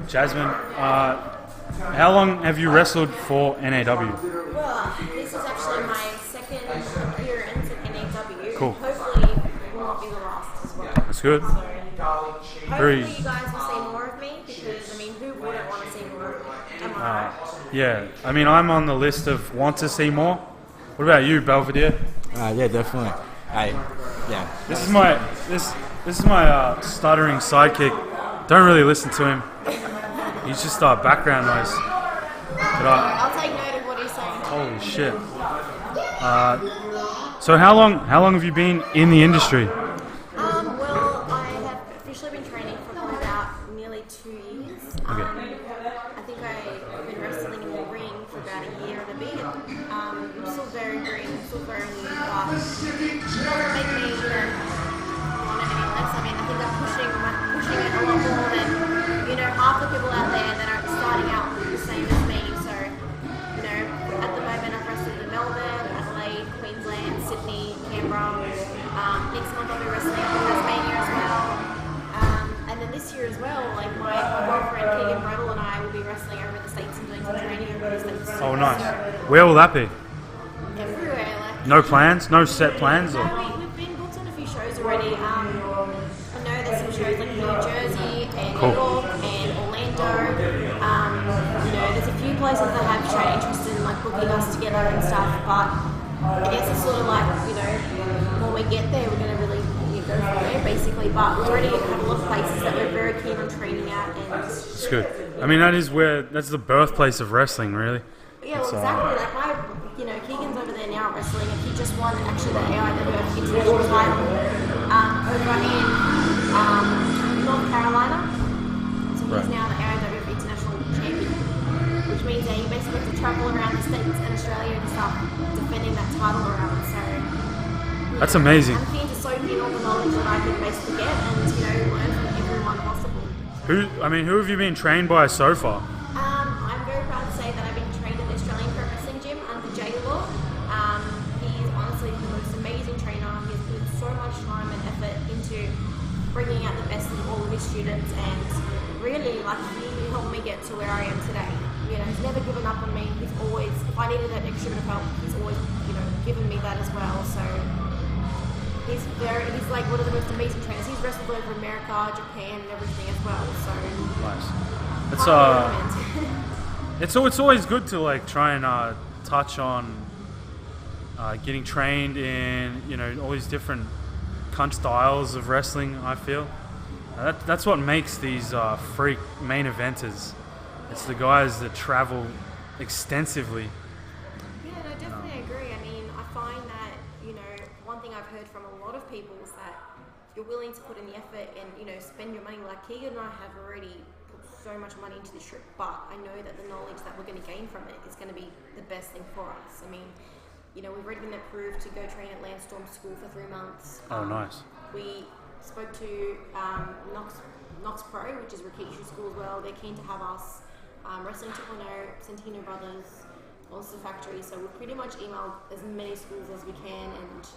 [SPEAKER 1] Jasmine, how long have you wrestled for NAW?
[SPEAKER 7] Well, this is actually my second appearance at NAW.
[SPEAKER 1] Cool.
[SPEAKER 7] Hopefully, it will not be the last as well.
[SPEAKER 1] That's good.
[SPEAKER 7] So, hopefully, you guys will see more of me because, I mean, who wouldn't want to see more of me? Am I right?
[SPEAKER 1] Yeah, I mean, I'm on the list of want to see more. What about you, Belvedere?
[SPEAKER 3] Yeah, definitely. Hey, yeah.
[SPEAKER 1] This is my stuttering sidekick. Don't really listen to him. He's just background noise. But
[SPEAKER 7] I'll take note of what he's saying.
[SPEAKER 1] holy shit. So how long have you been in the industry?
[SPEAKER 7] Well, I have officially been training for probably about nearly 2 years.
[SPEAKER 1] Okay.
[SPEAKER 7] I think I've been wrestling in the ring for about a year and a bit. I'm still very green, still very new, but it doesn't make me want it any less. I mean, I think I'm pushing it a lot more than, half the people out there that are starting out the same as me. So, at the moment I've wrestled in Melbourne, Adelaide, Queensland, Sydney, Canberra. Next month I'll be wrestling in Tasmania as well. And then this year as well, like my boyfriend Keegan and I will be wrestling over the States and doing some training over the States.
[SPEAKER 1] Oh, nice. Where will that be?
[SPEAKER 7] Everywhere.
[SPEAKER 1] No plans? No set plans? Or?
[SPEAKER 7] We've been booked on a few shows already. I know there's some shows like New Jersey and
[SPEAKER 1] Cool.
[SPEAKER 7] New York and Orlando. There's a few places that have shown interest in like booking us together and stuff, but I guess it's sort of like, when we get there, we're going to really go from there, basically. But we already have a lot of places that we're very keen on training at. And
[SPEAKER 1] It's good. I mean, that's the birthplace of wrestling, really.
[SPEAKER 7] yeah, well, exactly. Like Keegan's over there now wrestling, and he just won actually the AIWF International title over in North Carolina. So he's now the AIWF International Champion, which means that he basically has to travel around the States and Australia and stuff, defending that title around. So
[SPEAKER 1] That's amazing.
[SPEAKER 7] I'm keen to soak in all the knowledge that I can basically get and learn from everyone possible.
[SPEAKER 1] Who have you been trained by so far?
[SPEAKER 7] I'm very proud to say that I've been trained at the Australian Pro Wrestling Gym under Jay Law. He's honestly the most amazing trainer. He's put so much time and effort into bringing out the best in all of his students, and really, he helped me get to where I am today. He's never given up on me. He's always, if I needed that extra bit of help, he's always, given me that as well. So he's like one of the most amazing trainers. He's wrestled over America, Japan, and everything as well. So
[SPEAKER 1] nice. It's always good to try and touch on getting trained in, you know, all these different cunt styles of wrestling, I feel. That's what makes these freak main eventers. It's the guys that travel extensively.
[SPEAKER 7] Yeah, no, definitely agree. I mean, I find that, you know, one thing I've heard from a lot of people is that you're willing to put in the effort and, you know, spend your money. Like Keegan and I have already put so much money into this trip, but I know that the knowledge that we're going to gain from it is going to be the best thing for us. I mean, you know, we've already been approved to go train at Landstorm School for 3 months.
[SPEAKER 1] Oh, nice.
[SPEAKER 7] We spoke to NOX Pro, which is Rikishu School as well. They're keen to have us. Wrestling 2.0, Santino Brothers, Monster Factory. So we've pretty much emailed as many schools as we can and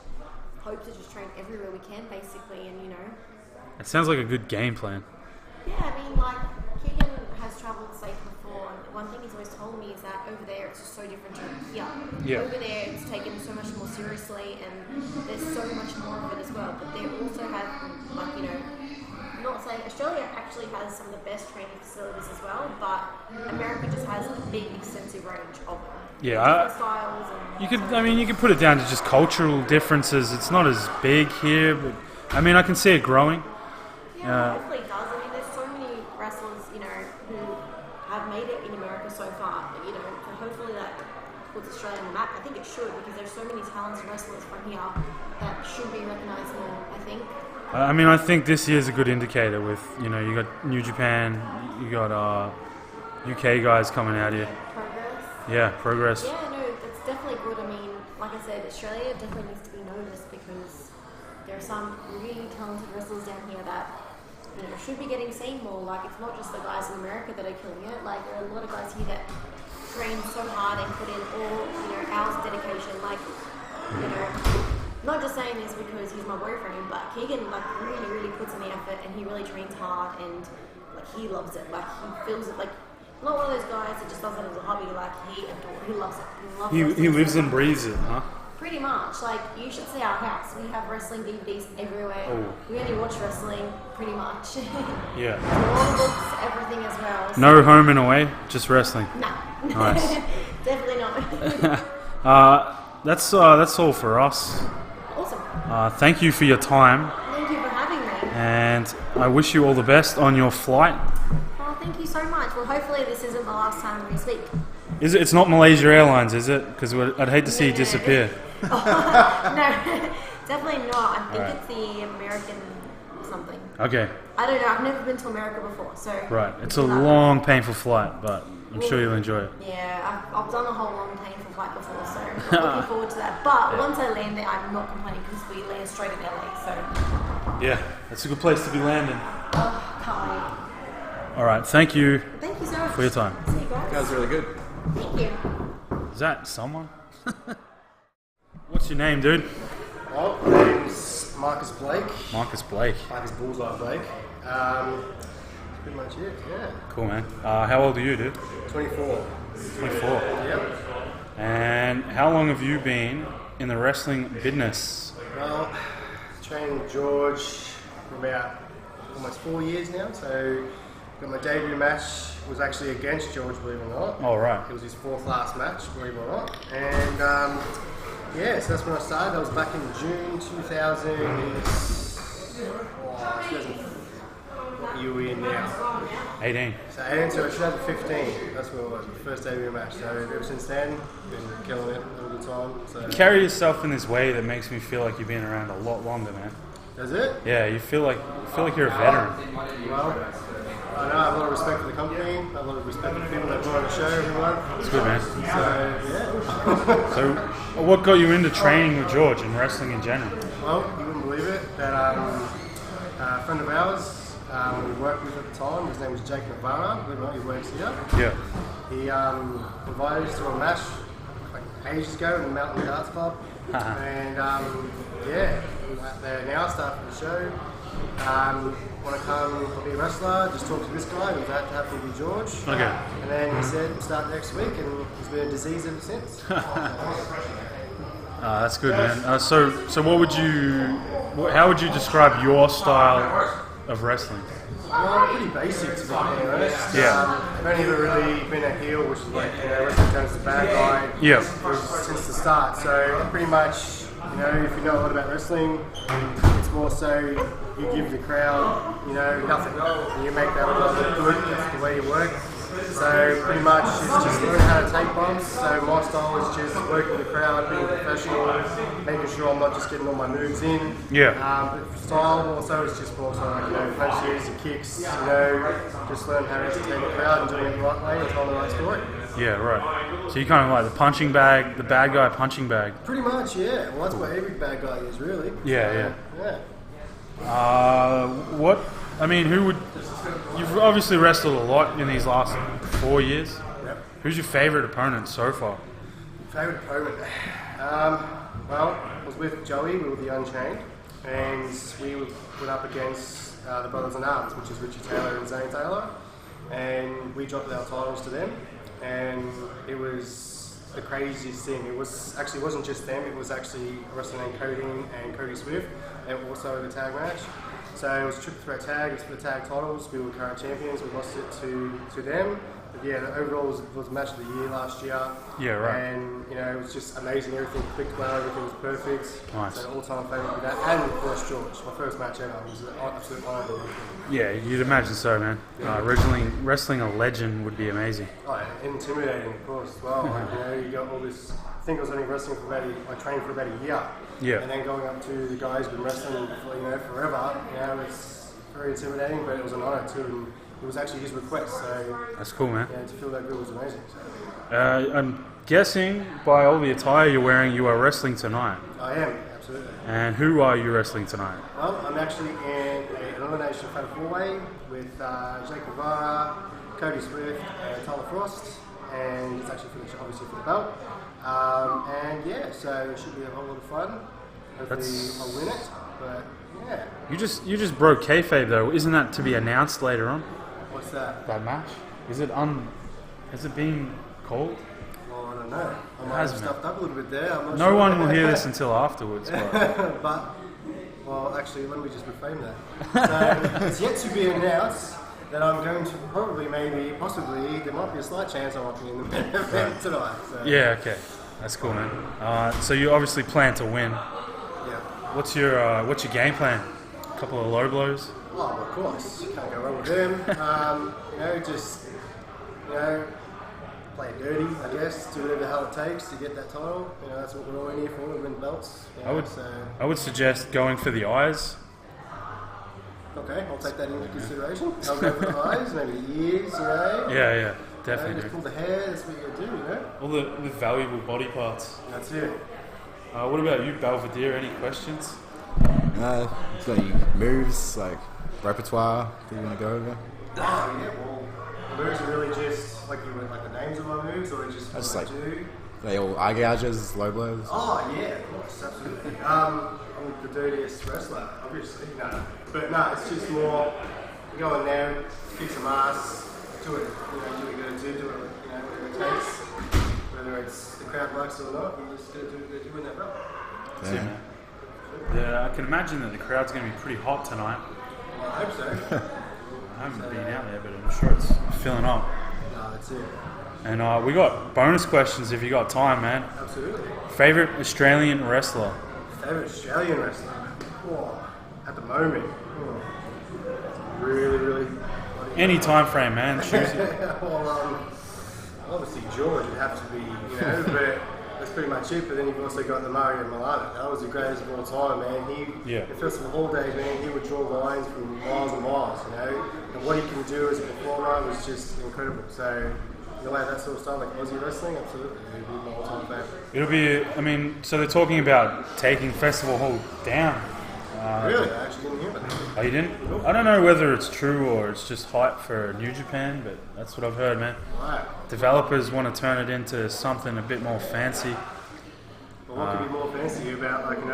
[SPEAKER 7] hope to just train everywhere we can, basically. And, you know,
[SPEAKER 1] It sounds like a good game plan.
[SPEAKER 7] yeah, I mean, like, Keegan has travelled safe before, and one thing he's always told me is that over there it's just so different to here.
[SPEAKER 1] Yeah.
[SPEAKER 7] Over there it's taken so much more seriously, and there's so much more of it as well. But they also have, like, you know, not saying Australia actually has some of the best training facilities as well, but America just has a big, extensive range of them.
[SPEAKER 1] Yeah,
[SPEAKER 7] Different styles and
[SPEAKER 1] you could put it down to just cultural differences. It's not as big here, but I mean, I can see it growing.
[SPEAKER 7] Yeah, hopefully it does. I mean, there's so many wrestlers, you know, who have made it in America so far. But, you know, so hopefully that puts Australia on the map. I think it should, because there's so many talented wrestlers from here that should be recognised more, I think.
[SPEAKER 1] I mean, I think this year's a good indicator with, you know, you got New Japan, you got UK guys coming out here.
[SPEAKER 7] Progress.
[SPEAKER 1] Yeah, progress.
[SPEAKER 7] Yeah, no, that's definitely good. I mean, like I said, Australia definitely needs to be noticed because there are some really talented wrestlers down here that, you know, should be getting seen more. Like, it's not just the guys in America that are killing it. Like, there are a lot of guys here that train so hard and put in all, you know, hours of dedication. Like, you know, not just saying this because he's my boyfriend, but Keegan, like, really, really puts in the effort and he really trains hard and, like, he loves it. Like, he feels it. Like, not one of those guys that just does it as a hobby. Like, he loves it.
[SPEAKER 1] He lives and breathes it, huh?
[SPEAKER 7] Pretty much. Like, you should see our house. We have wrestling DVDs everywhere.
[SPEAKER 1] Oh.
[SPEAKER 7] We only watch wrestling, pretty much.
[SPEAKER 1] Yeah.
[SPEAKER 7] Law books, everything as well. So
[SPEAKER 1] No home and away, just wrestling.
[SPEAKER 7] no.
[SPEAKER 1] Nice.
[SPEAKER 7] Definitely not.
[SPEAKER 1] That's all for us.
[SPEAKER 7] Awesome.
[SPEAKER 1] Thank you for your time,
[SPEAKER 7] Thank you for having me.
[SPEAKER 1] and I wish you all the best on your flight.
[SPEAKER 7] Oh, thank you so much. Well, hopefully this isn't the last time we speak.
[SPEAKER 1] Is it? It's not Malaysia Airlines, is it? Because I'd hate to see you
[SPEAKER 7] Yeah.
[SPEAKER 1] disappear.
[SPEAKER 7] No, definitely not. I think
[SPEAKER 1] Alright.
[SPEAKER 7] it's the American something.
[SPEAKER 1] Okay,
[SPEAKER 7] I don't know. I've never been to America before, so.
[SPEAKER 1] right. It's a long, painful flight, but I'm sure you'll enjoy it.
[SPEAKER 7] Yeah, I've done a whole long painful flight before, so I'm looking forward to that. But once I land there, I'm not complaining because we land straight in LA, so
[SPEAKER 1] Yeah, that's a good place to be landing.
[SPEAKER 7] can't wait.
[SPEAKER 1] All right, thank you
[SPEAKER 7] Thank you so much
[SPEAKER 1] for your time.
[SPEAKER 7] See you guys.
[SPEAKER 3] That was really good.
[SPEAKER 7] Thank you.
[SPEAKER 1] Is that someone? What's your name, dude?
[SPEAKER 8] Well, my name's Marcus Blake.
[SPEAKER 1] Marcus Blake.
[SPEAKER 8] Marcus Bullseye Blake. That's pretty much it, yeah.
[SPEAKER 1] Cool, man. How old are you, dude?
[SPEAKER 8] 24.
[SPEAKER 1] 24.
[SPEAKER 8] Yep.
[SPEAKER 1] And how long have you been in the wrestling business?
[SPEAKER 8] Well, trained with George for about almost 4 years now, so got my debut match was actually against George, believe it or not.
[SPEAKER 1] All right.
[SPEAKER 8] It was his fourth last match, believe it or not. And yeah, so that's when I started. That was back in June 2000. What year are we in now?
[SPEAKER 1] 18.
[SPEAKER 8] So 2015, that's when it was, first debut match. So ever since then, been killing it all the time. So
[SPEAKER 1] Carry yourself in this way that makes me feel like you've been around a lot longer, man.
[SPEAKER 8] Does it?
[SPEAKER 1] Yeah, you feel like you're a veteran.
[SPEAKER 8] Well, I know I have a lot of respect for the company. I have a lot of respect for the people that put on the show, everyone.
[SPEAKER 1] It's good, man.
[SPEAKER 8] So yeah.
[SPEAKER 1] So, what got you into training with George and wrestling in general?
[SPEAKER 8] Well, you wouldn't believe it that a friend of ours we worked with at the time, his name was Jake Nirvana, believe it or not, he works here.
[SPEAKER 1] Yeah.
[SPEAKER 8] He invited us to a match like ages ago in the Mountain Darts Club. And yeah, we're out there now, starting the show. Want to come be a wrestler, just talk to this guy, we've had to have to be George.
[SPEAKER 1] Okay.
[SPEAKER 8] And then he said, we'll start next week, and he's been a disease ever since.
[SPEAKER 1] That's good, man. So what would you? How would you describe your style of wrestling?
[SPEAKER 8] Well, pretty basic to be honest.
[SPEAKER 1] Yeah.
[SPEAKER 8] I've only ever really been a heel, which is like, wrestling turns to bad guy.
[SPEAKER 1] Yeah.
[SPEAKER 8] Since the start. So pretty much, if you know a lot about wrestling, it's more so you give the crowd, nothing. You make that look good. That's the way you work. So pretty much it's just learning how to take bumps. So my style is just working the crowd, being professional, making sure I'm not just getting all my moves in.
[SPEAKER 1] Yeah.
[SPEAKER 8] But style also is just more so like, punches and kicks, just learn how to entertain the crowd and doing it the right way and telling the right story.
[SPEAKER 1] Yeah, right. So you kind of like the punching bag, the bad guy punching bag.
[SPEAKER 8] Pretty much, yeah. Well, that's what every bad guy is, really.
[SPEAKER 1] Yeah,
[SPEAKER 8] yeah.
[SPEAKER 1] Who would... You've obviously wrestled a lot in these last 4 years.
[SPEAKER 8] Yep.
[SPEAKER 1] Who's your favourite opponent so far?
[SPEAKER 8] Favourite opponent? Well, I was with Joey, we were the Unchained, and we went up against the Brothers in Arms, which is Richie Taylor and Zane Taylor, and we dropped our titles to them, and it was the craziest thing. It wasn't just them, it was actually a wrestler named Cody and Cody Swift, and also the tag match. So it was a triple threat tag, it's for the tag titles, we were current champions, we lost it to them. But yeah, overall it was match of the year last year.
[SPEAKER 1] Yeah, right.
[SPEAKER 8] And it was just amazing, everything clicked well, everything was perfect.
[SPEAKER 1] Nice.
[SPEAKER 8] So all-time favourite with that. And of course George, my first match ever, it was an absolute honour.
[SPEAKER 1] Yeah, you'd imagine so, man.
[SPEAKER 8] Yeah.
[SPEAKER 1] Wrestling a legend would be amazing.
[SPEAKER 8] Oh, yeah, intimidating, of course. Well, you got all this. I think I was only wrestling for I trained for about a year.
[SPEAKER 1] Yeah.
[SPEAKER 8] And then going up to the guys who've been wrestling for forever, it's very intimidating, but it was an honour too. And it was actually his request, so
[SPEAKER 1] that's cool, man.
[SPEAKER 8] Yeah, to feel that good was amazing. So.
[SPEAKER 1] I'm guessing by all the attire you're wearing, you are wrestling tonight.
[SPEAKER 8] I am, absolutely.
[SPEAKER 1] And who are you wrestling tonight?
[SPEAKER 8] Well, I'm actually in an elimination fatal four-way with Jake Guevara, Cody Swift, and Tyler Frost, and it's actually obviously for the belt. So it should be a whole lot of fun. Hopefully I'll win it, but yeah.
[SPEAKER 1] You just broke kayfabe though. Isn't that to be announced later on?
[SPEAKER 8] What's that?
[SPEAKER 1] That match? Is it being called?
[SPEAKER 8] Well, I don't know. I might have stuffed up a little bit there. I'm not
[SPEAKER 1] no
[SPEAKER 8] sure.
[SPEAKER 1] one will hear this until afterwards.
[SPEAKER 8] But actually, let me just reframe that. So it's yet to be announced that I'm going to possibly, there might be a slight chance I might be in the main event tonight. So.
[SPEAKER 1] Yeah, okay. That's cool, man. So you obviously plan to win.
[SPEAKER 8] Yeah.
[SPEAKER 1] What's your game plan? A couple of low blows?
[SPEAKER 8] Oh, of course. Can't go wrong with them. Play dirty, I guess. Do whatever the hell it takes to get that title. That's what we're all in here for. We win belts. I would suggest going for the eyes. Okay, I'll take that into consideration. I'll go for the eyes, maybe the ears,
[SPEAKER 1] Yeah, definitely.
[SPEAKER 8] Just pull the hair, that's what you do,
[SPEAKER 1] All the valuable body parts.
[SPEAKER 8] That's it.
[SPEAKER 1] What about you, Belvedere? Any questions?
[SPEAKER 3] Got any moves, like repertoire that you want to go over?
[SPEAKER 8] Oh, yeah, well, the moves are really just, like the names of my moves, or just what I do?
[SPEAKER 3] They all eye gouges, low blows?
[SPEAKER 8] Oh, yeah, of course, absolutely. I'm the dirtiest wrestler, obviously. No, it's just more, you go in there, kick some ass, do it, do what you gotta do it, whatever it takes. Whether it's the crowd likes it or not, you just gotta do win that belt.
[SPEAKER 1] Yeah, I can imagine that the crowd's going to be pretty hot tonight.
[SPEAKER 8] I hope so.
[SPEAKER 1] I haven't been out there, but I'm sure it's filling up.
[SPEAKER 8] No, that's it.
[SPEAKER 1] And we got bonus questions if you got time, man.
[SPEAKER 8] Absolutely.
[SPEAKER 1] Favorite Australian wrestler?
[SPEAKER 8] Favorite Australian wrestler? Oh, at the moment. Really.
[SPEAKER 1] Any time frame, man. Choose it.
[SPEAKER 8] Well, obviously George would have to be, but that's pretty much it. But then you've also got the Mario Milano. That was the greatest of all time, man. The Festival Hall days, man, he would draw lines from miles and miles, And what he can do as a performer was just incredible. So, in a way, that sort of stuff, like Aussie wrestling, absolutely, it would be my all-time favourite.
[SPEAKER 1] So they're talking about taking Festival Hall down.
[SPEAKER 8] Really? I actually didn't hear about that.
[SPEAKER 1] Oh, you didn't? I don't know whether it's true or it's just hype for New Japan, but that's what I've heard, man.
[SPEAKER 8] Right.
[SPEAKER 1] Developers want to turn it into something a bit more fancy.
[SPEAKER 8] Well, what could be more fancy about, I'm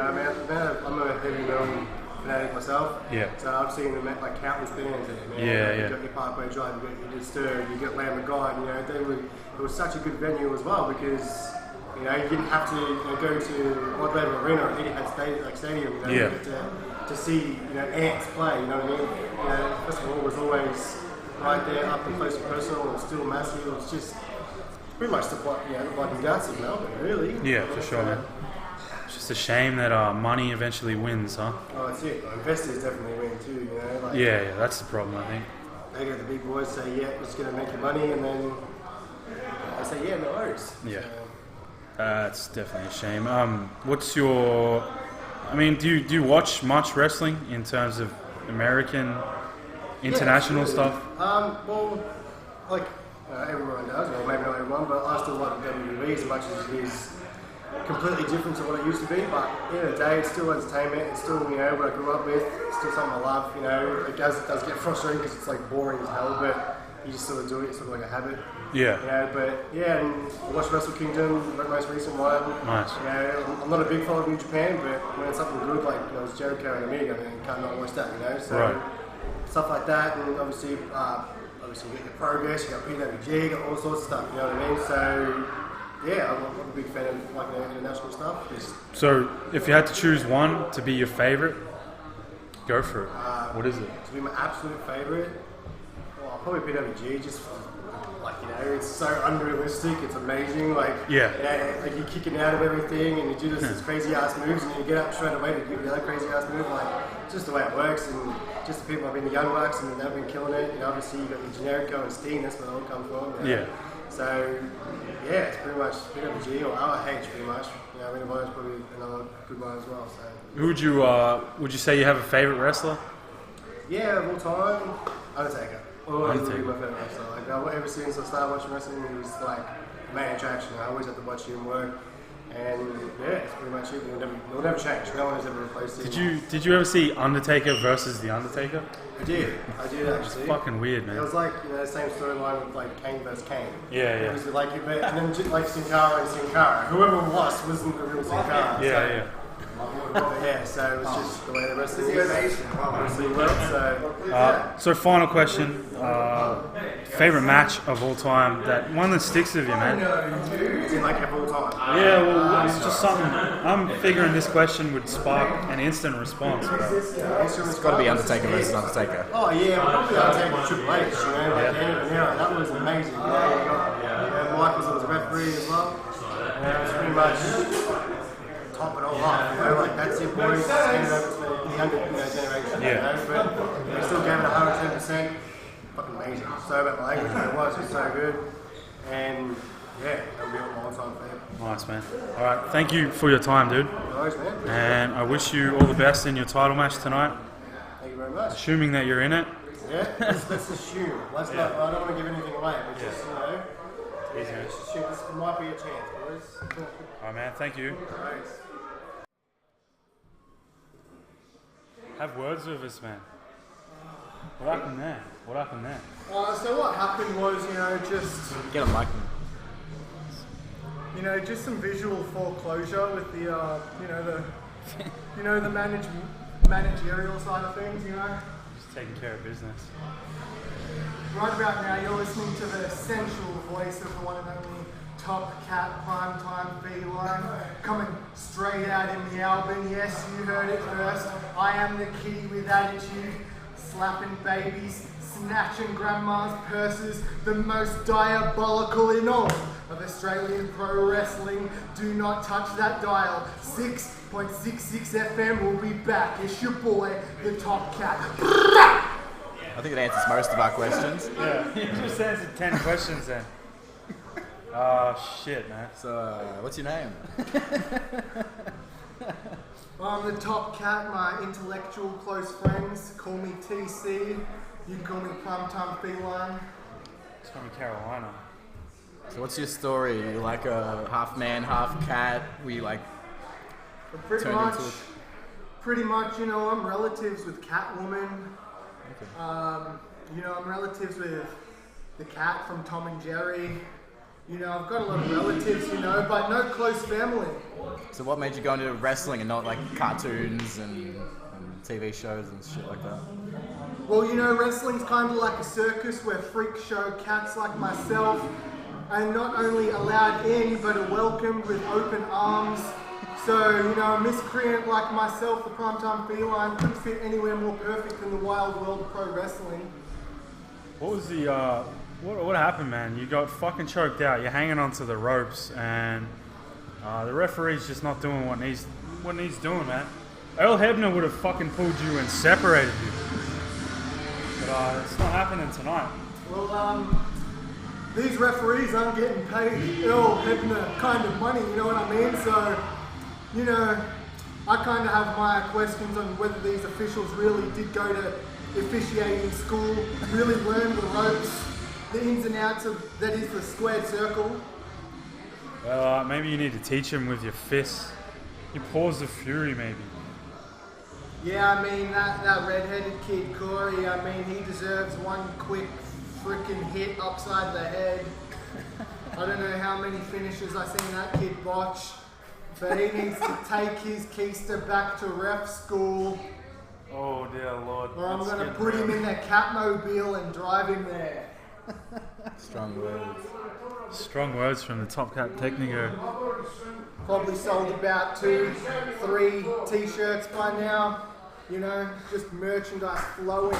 [SPEAKER 8] a heavy metal fanatic myself.
[SPEAKER 1] Yeah.
[SPEAKER 8] So I've seen them at countless bands there, man.
[SPEAKER 1] Yeah.
[SPEAKER 8] You got your Parkway Drive, you got your Disturbed, you got Lamb of God, it was such a good venue as well because, You know, you didn't have to go to Rod Laver Arena or Etihad Stadium, you know,
[SPEAKER 1] Yeah.
[SPEAKER 8] to see, you know, ants play, you know what I mean? You know, first of all, was always right there, up and close and personal, and still massive. It was just pretty much like in guts of Melbourne, really.
[SPEAKER 1] Yeah, for sure, man. It's just a shame that money eventually wins, huh?
[SPEAKER 8] Oh, that's it. Investors definitely win too, you know. Like,
[SPEAKER 1] Yeah, that's the problem, I think.
[SPEAKER 8] they go to the big boys, say, yeah, it's going to make you money, and then they say, yeah, no worries.
[SPEAKER 1] Yeah.
[SPEAKER 8] So,
[SPEAKER 1] That's definitely a shame. What's your... I mean, do you watch much wrestling in terms of American, international stuff?
[SPEAKER 8] Well, like everyone does, or maybe not everyone, but I still like WWE as much as it is completely different to what it used to be. But at the end of the day, it's still entertainment. It's still, you know, what I grew up with. It's still something I love. You know, it does get frustrating because it's like boring as hell, but you just sort of do it. It's sort of like a habit.
[SPEAKER 1] Yeah.
[SPEAKER 8] You know, but yeah, and I watched Wrestle Kingdom, the most recent one.
[SPEAKER 1] Nice.
[SPEAKER 8] You know, I'm not a big fan of New Japan, but when it's something good, like, you know, it's Jericho and Omega, I mean, you can't not watch that, you know. So
[SPEAKER 1] Right.
[SPEAKER 8] stuff like that, and obviously you get your Progress, you got PWG, you got all sorts of stuff, you know what I mean? So yeah, I'm a big fan of like the international stuff.
[SPEAKER 1] So, if you had to choose one to be your favourite, go for it. What is it?
[SPEAKER 8] To be my absolute favourite, well, probably PWG, just like, you know, it's so unrealistic, it's amazing, like,
[SPEAKER 1] Yeah.
[SPEAKER 8] you know, like you're kicking out of everything and you do this crazy ass moves and you get up straight away to do the other crazy ass move, like, it's just the way it works, and just the people have been the Young Bucks and they've been killing it, you know, obviously you've got your Generico and Steen, that's where they all come from. You know?
[SPEAKER 1] Yeah.
[SPEAKER 8] So, yeah, it's pretty much PWG or ROH pretty much, you know, Ring of Honor is probably another good one as well, so.
[SPEAKER 1] Who would you say you have a favourite wrestler?
[SPEAKER 8] Yeah, of all time, Undertaker. Always
[SPEAKER 1] Undertaker.
[SPEAKER 8] my favourite wrestler. Like, ever since I started watching wrestling, he was like the main attraction. I always have to watch him work, and yeah, it's pretty much it. It'll never change. No one has ever replaced him.
[SPEAKER 1] Did you ever see Undertaker versus The Undertaker?
[SPEAKER 8] I did actually.
[SPEAKER 1] It's fucking weird, man.
[SPEAKER 8] It was like, you know, the same storyline with like Kane versus Kane.
[SPEAKER 1] Yeah, yeah.
[SPEAKER 8] It was like, but, and then like Sin Cara and Sin Cara. Whoever lost wasn't the real Sin Cara.
[SPEAKER 1] Yeah,
[SPEAKER 8] so, yeah, so it was just the way the wrestling is. Obviously worked, so.
[SPEAKER 1] So final question, favourite match of all time, that one that sticks with you, man?
[SPEAKER 8] It's in like every time.
[SPEAKER 1] Yeah, well, it's just something, I'm figuring this question would spark an instant response, bro.
[SPEAKER 3] It's got to be Undertaker versus Undertaker.
[SPEAKER 8] Oh yeah, probably Undertaker Triple H, you know, like the end of an era. That was amazing. You know, Mike was a referee as well. And it was pretty much top it all off, you know, like that's it, boys, it's handed over to the younger generation,
[SPEAKER 1] Yeah.
[SPEAKER 8] you know, but they still gave it 110%, fucking amazing. So about my language, it was so good, and yeah, that'll be all time favourite.
[SPEAKER 1] Nice, man. Alright, thank you for your time, dude.
[SPEAKER 8] No worries, man.
[SPEAKER 1] And I wish you all the best in your title match tonight,
[SPEAKER 8] Thank you very much.
[SPEAKER 1] assuming that you're in it.
[SPEAKER 8] Yeah, let's assume. Let's not, I don't want to give anything away, but just, you know,
[SPEAKER 1] Easy, man.
[SPEAKER 8] let's assume this might be a chance, boys.
[SPEAKER 1] Alright, man, thank you.
[SPEAKER 8] Thanks.
[SPEAKER 1] Have words with us, man. What happened there? What happened there?
[SPEAKER 9] So what happened was, you know, just
[SPEAKER 3] Get a mic.
[SPEAKER 9] just some visual foreclosure with the, the managerial side of things, you know.
[SPEAKER 1] Just taking care of business.
[SPEAKER 9] Right about now, you're listening to the sensual voice of the one and only Top Cat Primetime Feline, coming straight out in Melbourne. Yes, you heard it first. I am the kitty with attitude, slapping babies, snatching grandma's purses, the most diabolical in all of Australian pro wrestling. Do not touch that dial. 6.66 FM will be back. It's your boy, the Top Cat.
[SPEAKER 3] I think it answers most of our questions.
[SPEAKER 1] Yeah, you just answered 10 questions then. Oh, shit, man.
[SPEAKER 3] So, what's your name?
[SPEAKER 9] I'm the Top Cat. My intellectual close friends call me TC. You can call me Primetime Feline.
[SPEAKER 1] It's from Carolina.
[SPEAKER 3] So, what's your story? You like a half man, half cat? We like
[SPEAKER 9] But pretty
[SPEAKER 3] turned
[SPEAKER 9] much,
[SPEAKER 3] into
[SPEAKER 9] I'm relatives with Catwoman.
[SPEAKER 3] Okay.
[SPEAKER 9] I'm relatives with the cat from Tom and Jerry. I've got a lot of relatives, but no close family.
[SPEAKER 3] So, what made you go into wrestling and not like cartoons and TV shows and shit like that?
[SPEAKER 9] Well, wrestling's kind of like a circus where freak show cats like myself and not only allowed in, but are welcomed with open arms. So, you know, a miscreant like myself, the Primetime Feline, couldn't fit anywhere more perfect than the wild world of pro wrestling.
[SPEAKER 1] What was the, what happened, man? You got fucking choked out, you're hanging onto the ropes, and the referee's just not doing what he's doing, man. Earl Hebner would have fucking pulled you and separated you. But it's not happening tonight.
[SPEAKER 9] Well, these referees aren't getting paid Earl Hebner kind of money, you know what I mean? So, you know, I kind of have my questions on whether these officials really did go to officiating school, really learn the ropes, the ins and outs of, that is the squared circle.
[SPEAKER 1] Well, maybe you need to teach him with your fists. You pause the fury, maybe.
[SPEAKER 9] Yeah, I mean, that red-headed kid, Corey, I mean, he deserves one quick freaking hit upside the head. I don't know how many finishes I've seen that kid botch, but he needs to take his keister back to ref school.
[SPEAKER 1] Oh, dear Lord.
[SPEAKER 9] Or I'm going to put him in the Catmobile and drive him there.
[SPEAKER 3] Strong words.
[SPEAKER 1] Strong words from the top cat Techniko.
[SPEAKER 9] Probably sold about 2-3 t-shirts by now. You know, just merchandise flowing.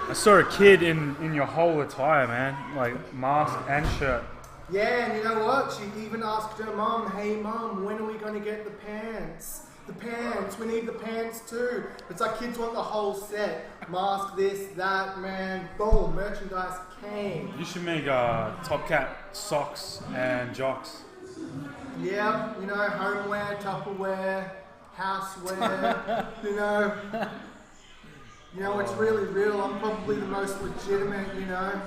[SPEAKER 1] I saw a kid in your whole attire, man. Like, mask and shirt.
[SPEAKER 9] Yeah, and you know what? She even asked her mum, hey mum, when are we going to get the pants? The pants, we need the pants too. It's like kids want the whole set. Mask, this, that, man. Boom, merchandise came.
[SPEAKER 1] You should make top cat socks and jocks.
[SPEAKER 9] Yeah, you know, homeware, Tupperware, houseware, you know, it's really real. I'm probably the most legitimate, you know,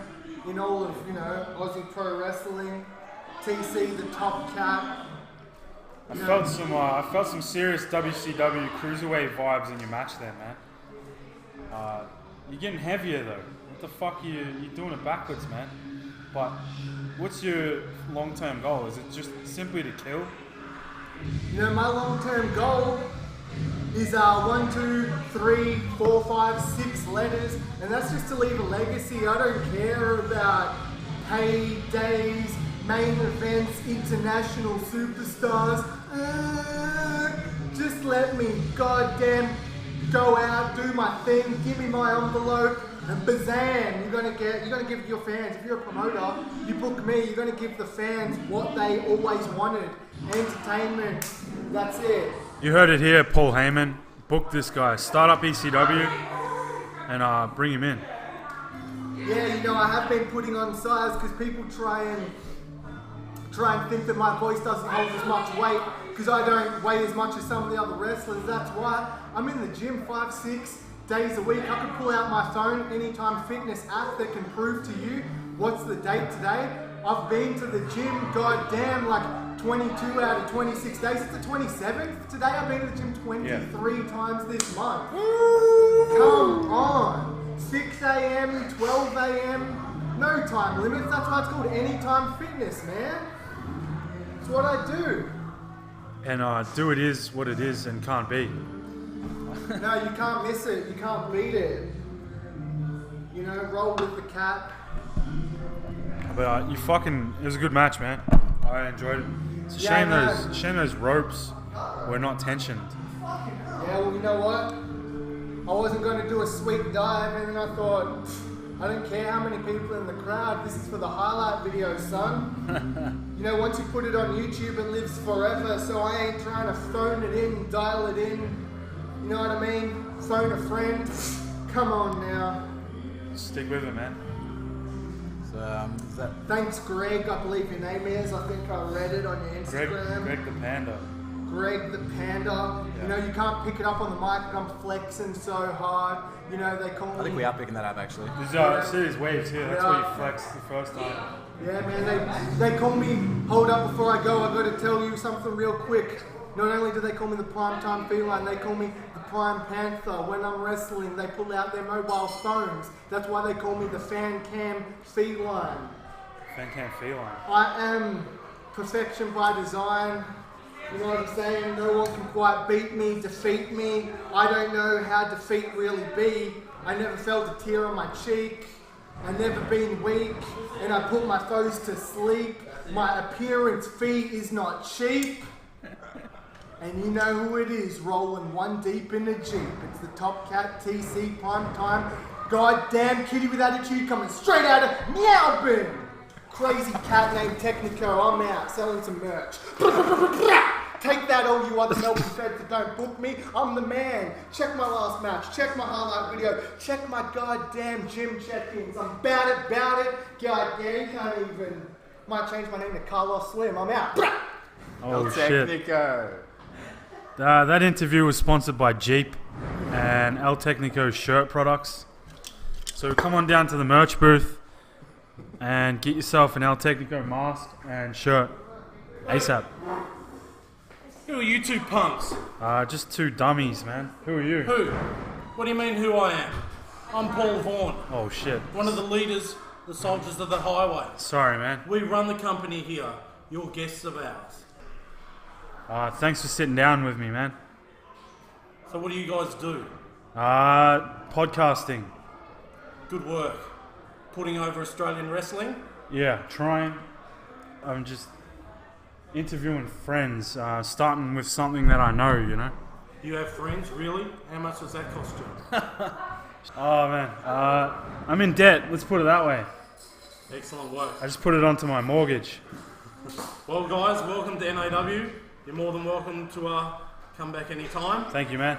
[SPEAKER 9] in all of, you know, Aussie pro wrestling. TC, the top cat.
[SPEAKER 1] I felt some serious WCW cruiserweight vibes in your match there, man. You're getting heavier though. What the fuck you're doing it backwards, man. But what's your long-term goal? Is it just simply to kill?
[SPEAKER 9] You know, my long-term goal is 1, 2, 3, 4, 5, 6 letters, and that's just to leave a legacy. I don't care about paydays, main events, international superstars. Just let me goddamn go out, do my thing, give me my envelope, and bazam, you're gonna give your fans, if you're a promoter, you book me, you're gonna give the fans what they always wanted. Entertainment. That's it.
[SPEAKER 1] You heard it here, Paul Heyman. Book this guy. Start up ECW and bring him in.
[SPEAKER 9] Yeah, you know, I have been putting on size because people try and think that my voice doesn't hold as much weight because I don't weigh as much as some of the other wrestlers. That's why I'm in the gym 5-6 days a week. I can pull out my phone, Anytime Fitness app that can prove to you what's the date today. I've been to the gym, goddamn, like 22 out of 26 days. It's the 27th. Today I've been to the gym 23 times this month. Come on. 6 a.m., 12 a.m., no time limits. That's why it's called Anytime Fitness, man. It's what I do.
[SPEAKER 1] And do it is what it is and can't be.
[SPEAKER 9] No, you can't miss it. You can't beat it. You know, roll with the cat.
[SPEAKER 1] But it was a good match, man. I enjoyed it. It's a shame those ropes were not tensioned.
[SPEAKER 9] Yeah, well, you know what? I wasn't going to do a sweep dive, and then I thought, I don't care how many people in the crowd. This is for the highlight video, son. You know, once you put it on YouTube, it lives forever. So I ain't trying to phone it in, dial it in. You know what I mean? Phone a friend. Come on now.
[SPEAKER 1] Stick with it, man.
[SPEAKER 3] So,
[SPEAKER 9] Thanks, Greg. I believe your name is. I think I read it on your Instagram.
[SPEAKER 1] Greg the Panda.
[SPEAKER 9] Greg the Panda.
[SPEAKER 1] Yeah.
[SPEAKER 9] You know, you can't pick it up on the mic, but I'm flexing so hard. You know, they call me...
[SPEAKER 3] I think we are picking that up, actually.
[SPEAKER 1] See these waves here. That's where you flexed the first time.
[SPEAKER 9] Yeah, man, they call me, hold up before I go, I got to tell you something real quick. Not only do they call me the Primetime Feline, they call me the Prime Panther. When I'm wrestling, they pull out their mobile phones. That's why they call me the Fan Cam Feline.
[SPEAKER 1] Fan Cam Feline.
[SPEAKER 9] I am perfection by design. You know what I'm saying? No one can quite beat me, defeat me. I don't know how defeat really be. I never felt a tear on my cheek. I've never been weak, and I put my foes to sleep. My appearance fee is not cheap. And you know who it is, rolling one deep in the Jeep. It's the Top Cat TC Primetime. Goddamn kitty with attitude coming straight out of Melbourne. Crazy cat named Tekniko, I'm out selling some merch. Take that, all you other Melbourne feds that don't book me. I'm the man. Check my last match. Check my highlight video. Check my goddamn gym check-ins. I'm bout it. Goddamn, can't even. Might change my name to Carlos Slim. I'm out.
[SPEAKER 1] Oh shit.
[SPEAKER 3] Techniko.
[SPEAKER 1] That interview was sponsored by Jeep and El Technico shirt products. So come on down to the merch booth and get yourself an El Technico mask and shirt ASAP.
[SPEAKER 10] Who are you two punks?
[SPEAKER 1] Just two dummies, man. Who are you?
[SPEAKER 10] Who? What do you mean who I am? I'm Paul Vaughn,
[SPEAKER 1] Oh shit.
[SPEAKER 10] one of the leaders, the soldiers of the highway.
[SPEAKER 1] Sorry, man.
[SPEAKER 10] We run the company here. You're guests of ours.
[SPEAKER 1] Thanks for sitting down with me, man.
[SPEAKER 10] So what do you guys do?
[SPEAKER 1] Podcasting.
[SPEAKER 10] Good work. Putting over Australian wrestling?
[SPEAKER 1] Yeah, trying. I'm just interviewing friends, starting with something that I know, you know.
[SPEAKER 10] You have friends, really? How much does that cost you?
[SPEAKER 1] Oh man, I'm in debt. Let's put it that way.
[SPEAKER 10] Excellent work.
[SPEAKER 1] I just put it onto my mortgage.
[SPEAKER 10] Well guys, welcome to NAW. You're more than welcome to come back anytime.
[SPEAKER 1] Thank you, man.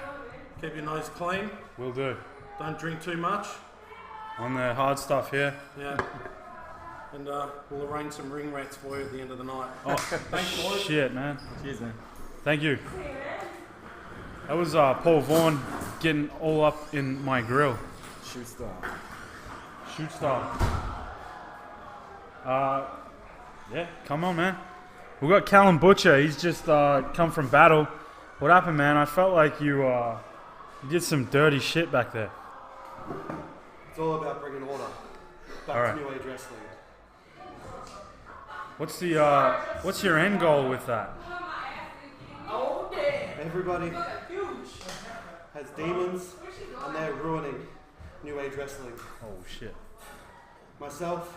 [SPEAKER 10] Keep your nose clean.
[SPEAKER 1] Will do.
[SPEAKER 10] Don't drink too much.
[SPEAKER 1] On the hard stuff here.
[SPEAKER 10] Yeah. And we'll arrange some ring rats for you at the end of the night.
[SPEAKER 1] Oh,
[SPEAKER 10] Thanks, boys.
[SPEAKER 1] shit, man.
[SPEAKER 3] Cheers, man.
[SPEAKER 1] Thank you. That was Paul Vaughn getting all up in my grill.
[SPEAKER 3] Shoot star.
[SPEAKER 1] Shoot star. Yeah, come on, man. We got Callum Butcher. He's just come from battle. What happened, man? I felt like you did some dirty shit back there.
[SPEAKER 11] It's all about bringing order back
[SPEAKER 1] All right.
[SPEAKER 11] to New Age wrestling.
[SPEAKER 1] What's your end goal with that?
[SPEAKER 11] Everybody has demons and they're ruining New Age wrestling.
[SPEAKER 1] Oh shit.
[SPEAKER 11] Myself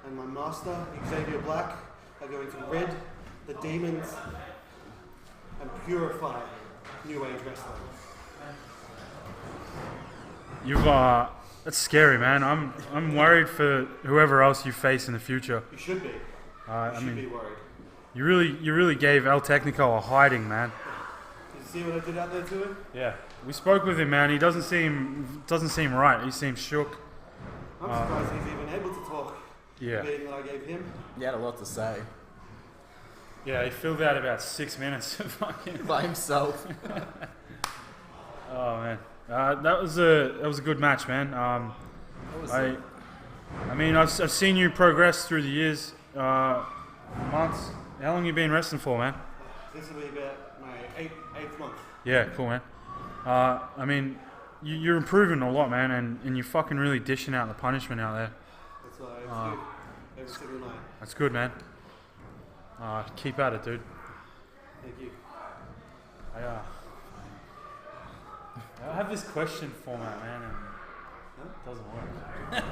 [SPEAKER 11] and my master, Xavier Black, are going to rid the demons and purify New Age wrestling.
[SPEAKER 1] You've that's scary, man. I'm worried for whoever else you face in the future.
[SPEAKER 11] You should be. You should be worried.
[SPEAKER 1] You really gave El Technico a hiding, man.
[SPEAKER 11] Did you see what I did out there to him?
[SPEAKER 1] Yeah, we spoke with him, man. He doesn't seem right. He seems shook.
[SPEAKER 11] I'm surprised he's even able to talk.
[SPEAKER 1] Yeah.
[SPEAKER 11] The meeting that I gave him.
[SPEAKER 3] He had a lot to say.
[SPEAKER 1] Yeah, he filled out about 6 minutes fucking
[SPEAKER 3] By himself.
[SPEAKER 1] Oh man, that was a good match, man. I mean, I've seen you progress through the years, months. How long you been wrestling for, man?
[SPEAKER 11] This will be about my eighth month.
[SPEAKER 1] Yeah, cool, man. I mean, you're improving a lot, man, and you're fucking really dishing out the punishment out there.
[SPEAKER 11] That's what I do every single night.
[SPEAKER 1] That's good, man. Keep at it, dude.
[SPEAKER 11] Thank you.
[SPEAKER 1] I have this question format, man, and it doesn't work.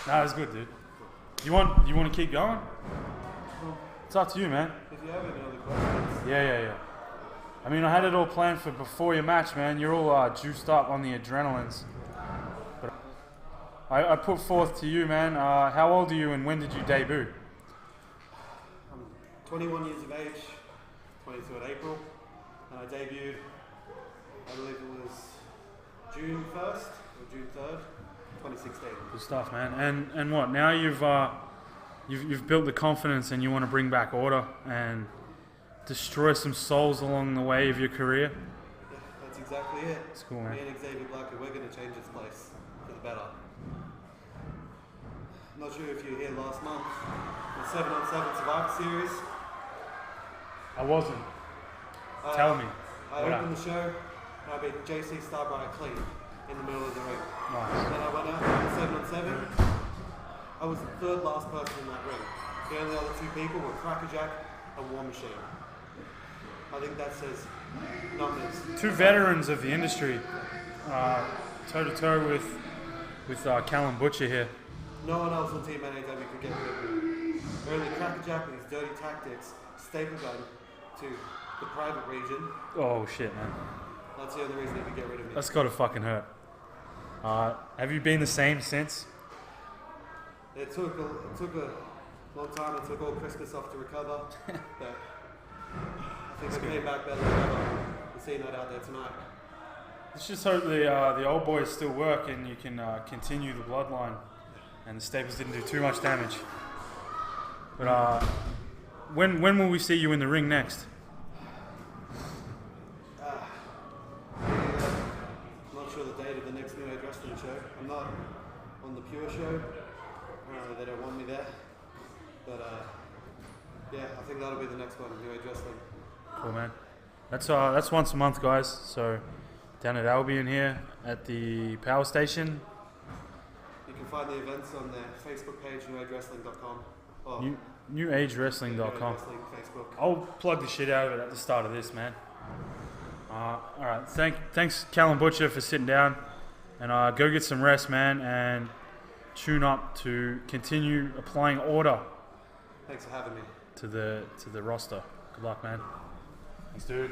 [SPEAKER 1] No, it's good, dude. You want to keep going? It's up to you, man.
[SPEAKER 11] If you have any other questions.
[SPEAKER 1] Yeah. I mean, I had it all planned for before your match, man. You're all juiced up on the adrenalines. But I put forth to you, man. How old are you and when did you debut?
[SPEAKER 11] I'm 21 years of age, 22 in April, and I debuted, I believe it was June 1st or June 3rd, 2016.
[SPEAKER 1] Good stuff, man. And what? Now you've built the confidence and you want to bring back order and destroy some souls along the way of your career.
[SPEAKER 11] Yeah, that's exactly it.
[SPEAKER 1] It's cool, man.
[SPEAKER 11] Me and Xavier Black, we're going to change this place for the better. I'm not sure if you were here last month, the 7-on-7 Survivor Series.
[SPEAKER 1] I wasn't. Tell me.
[SPEAKER 11] I opened the show and I beat JC Starbright clean in the middle of the ring.
[SPEAKER 1] Nice.
[SPEAKER 11] Then I went out on 7-on-7. I was the third last person in that ring. The only other two people were Crackerjack and War Machine. I think that says numbers.
[SPEAKER 1] Two veterans of the industry, toe to toe with Callum Butcher here.
[SPEAKER 11] No one else on Team NAW could get rid of me. Only Crackerjack with his dirty tactics, staple gun to the private region.
[SPEAKER 1] Oh shit, man.
[SPEAKER 11] That's the only reason he could get rid of me.
[SPEAKER 1] That's gotta fucking hurt. Have you been the same since?
[SPEAKER 11] It took a long time. It took all Christmas off to recover. But I think I came back better than ever. We're seeing that out there tonight.
[SPEAKER 1] Let's just hope the old boys still work and you can continue the bloodline and the staples didn't do too much damage. But when will we see you in the ring next?
[SPEAKER 11] I'm not sure the date of the next New Age Wrestling show. I'm not on the Pure show. Apparently they don't want me there. But yeah, I think that'll be the next one, New Age Wrestling.
[SPEAKER 1] Cool, man. That's once a month, guys. So down at Albion here at the power station.
[SPEAKER 11] You can find the events on their Facebook page, newagewrestling.com. Oh,
[SPEAKER 1] NewAgeWrestling.com.
[SPEAKER 11] New Age Wrestling Facebook.
[SPEAKER 1] I'll plug the shit out of it at the start of this, man. Alright, thanks Callum Butcher for sitting down. And go get some rest, man, and tune up to continue applying order.
[SPEAKER 11] Thanks for having me.
[SPEAKER 1] To the roster. Good luck, man. Thanks, dude.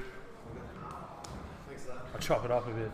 [SPEAKER 11] Thanks for that.
[SPEAKER 1] I'll chop it up a bit.